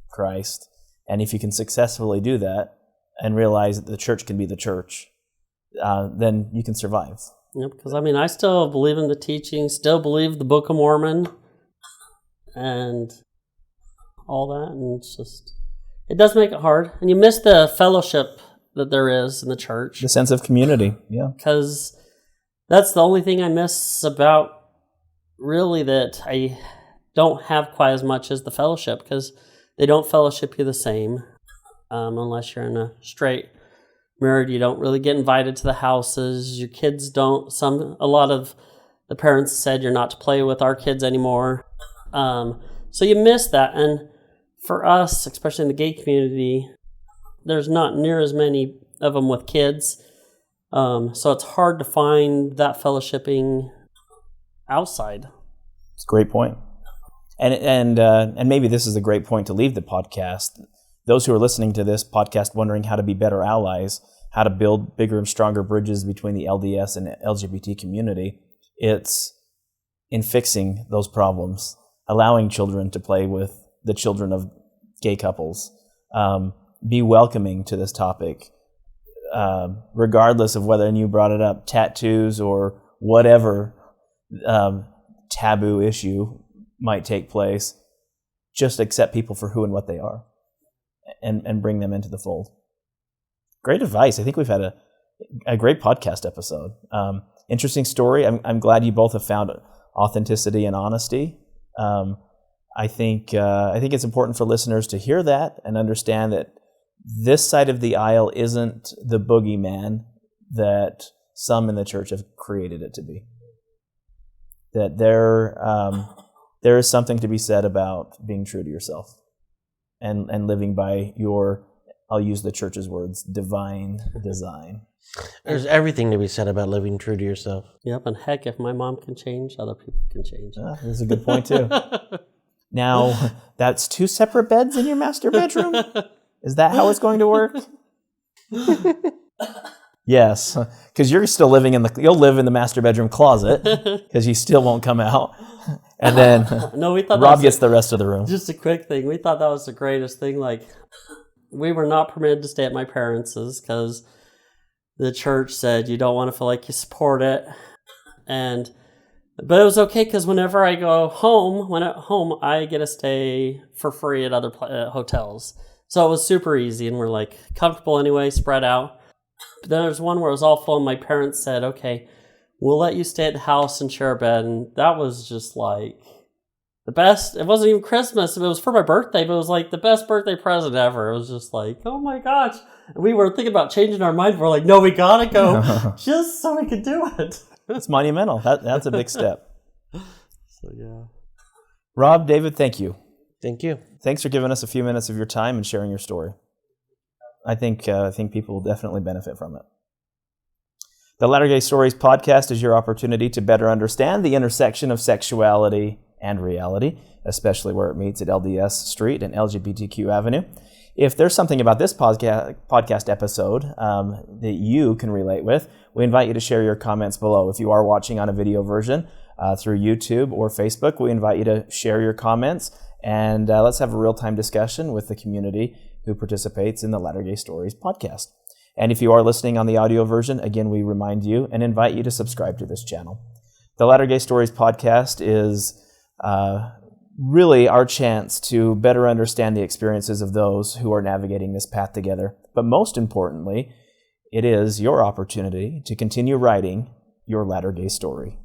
Christ. And if you can successfully do that and realize that the church can be the church, then you can survive. Yep, because I still believe in the teaching, still believe the Book of Mormon and all that, and it does make it hard. And you miss the fellowship that there is in the church. The sense of community, yeah. Because that's the only thing I miss about, really, that I don't have quite as much as the fellowship, because they don't fellowship you the same unless you're in a straight married. You don't really get invited to the houses. Your kids don't. A lot of the parents said you're not to play with our kids anymore. So you miss that. And for us, especially in the gay community, there's not near as many of them with kids. So it's hard to find that fellowshipping outside. It's a great point. And maybe this is a great point to leave the podcast. Those who are listening to this podcast wondering how to be better allies, how to build bigger and stronger bridges between the LDS and LGBT community, it's in fixing those problems, allowing children to play with the children of gay couples, be welcoming to this topic, regardless of whether, and you brought it up, tattoos or whatever taboo issue might take place, just accept people for who and what they are and bring them into the fold. Great advice. I think we've had a great podcast episode. Interesting story. I'm glad you both have found authenticity and honesty. I think it's important for listeners to hear that and understand that this side of the aisle isn't the boogeyman that some in the church have created it to be. That there is something to be said about being true to yourself and living by your, I'll use the church's words, divine design. There's everything to be said about living true to yourself. Yep, and heck, if my mom can change, other people can change. That's a good point, too. Now, that's 2 separate beds in your master bedroom? Is that how it's going to work? Yes, because you're still living you'll live in the master bedroom closet because you still won't come out. And then no, we thought Rob gets the rest of the room. Just a quick thing. We thought that was the greatest thing. We were not permitted to stay at my parents' because the church said you don't want to feel like you support it. But it was okay because whenever I go home, I get to stay for free at other hotels. So it was super easy, and we're comfortable anyway, spread out. But then there's one where it was all full, and my parents said, okay, we'll let you stay at the house and share a bed. And that was just the best. It wasn't even Christmas. It was for my birthday, but it was the best birthday present ever. It was just oh my gosh. And we were thinking about changing our mind. We're no, we gotta go just so we could do it. It's monumental. That's a big step. So yeah. Rob, David, thank you. Thank you. Thanks for giving us a few minutes of your time and sharing your story. I think people will definitely benefit from it. The Latter-day Stories podcast is your opportunity to better understand the intersection of sexuality and reality, especially where it meets at LDS Street and LGBTQ Avenue. If there's something about this podcast episode that you can relate with, we invite you to share your comments below. If you are watching on a video version through YouTube or Facebook, we invite you to share your comments and let's have a real-time discussion with the community who participates in the Latter-day Stories podcast. And if you are listening on the audio version, again, we remind you and invite you to subscribe to this channel. The Latter-day Stories podcast is really our chance to better understand the experiences of those who are navigating this path together. But most importantly, it is your opportunity to continue writing your latter-day story.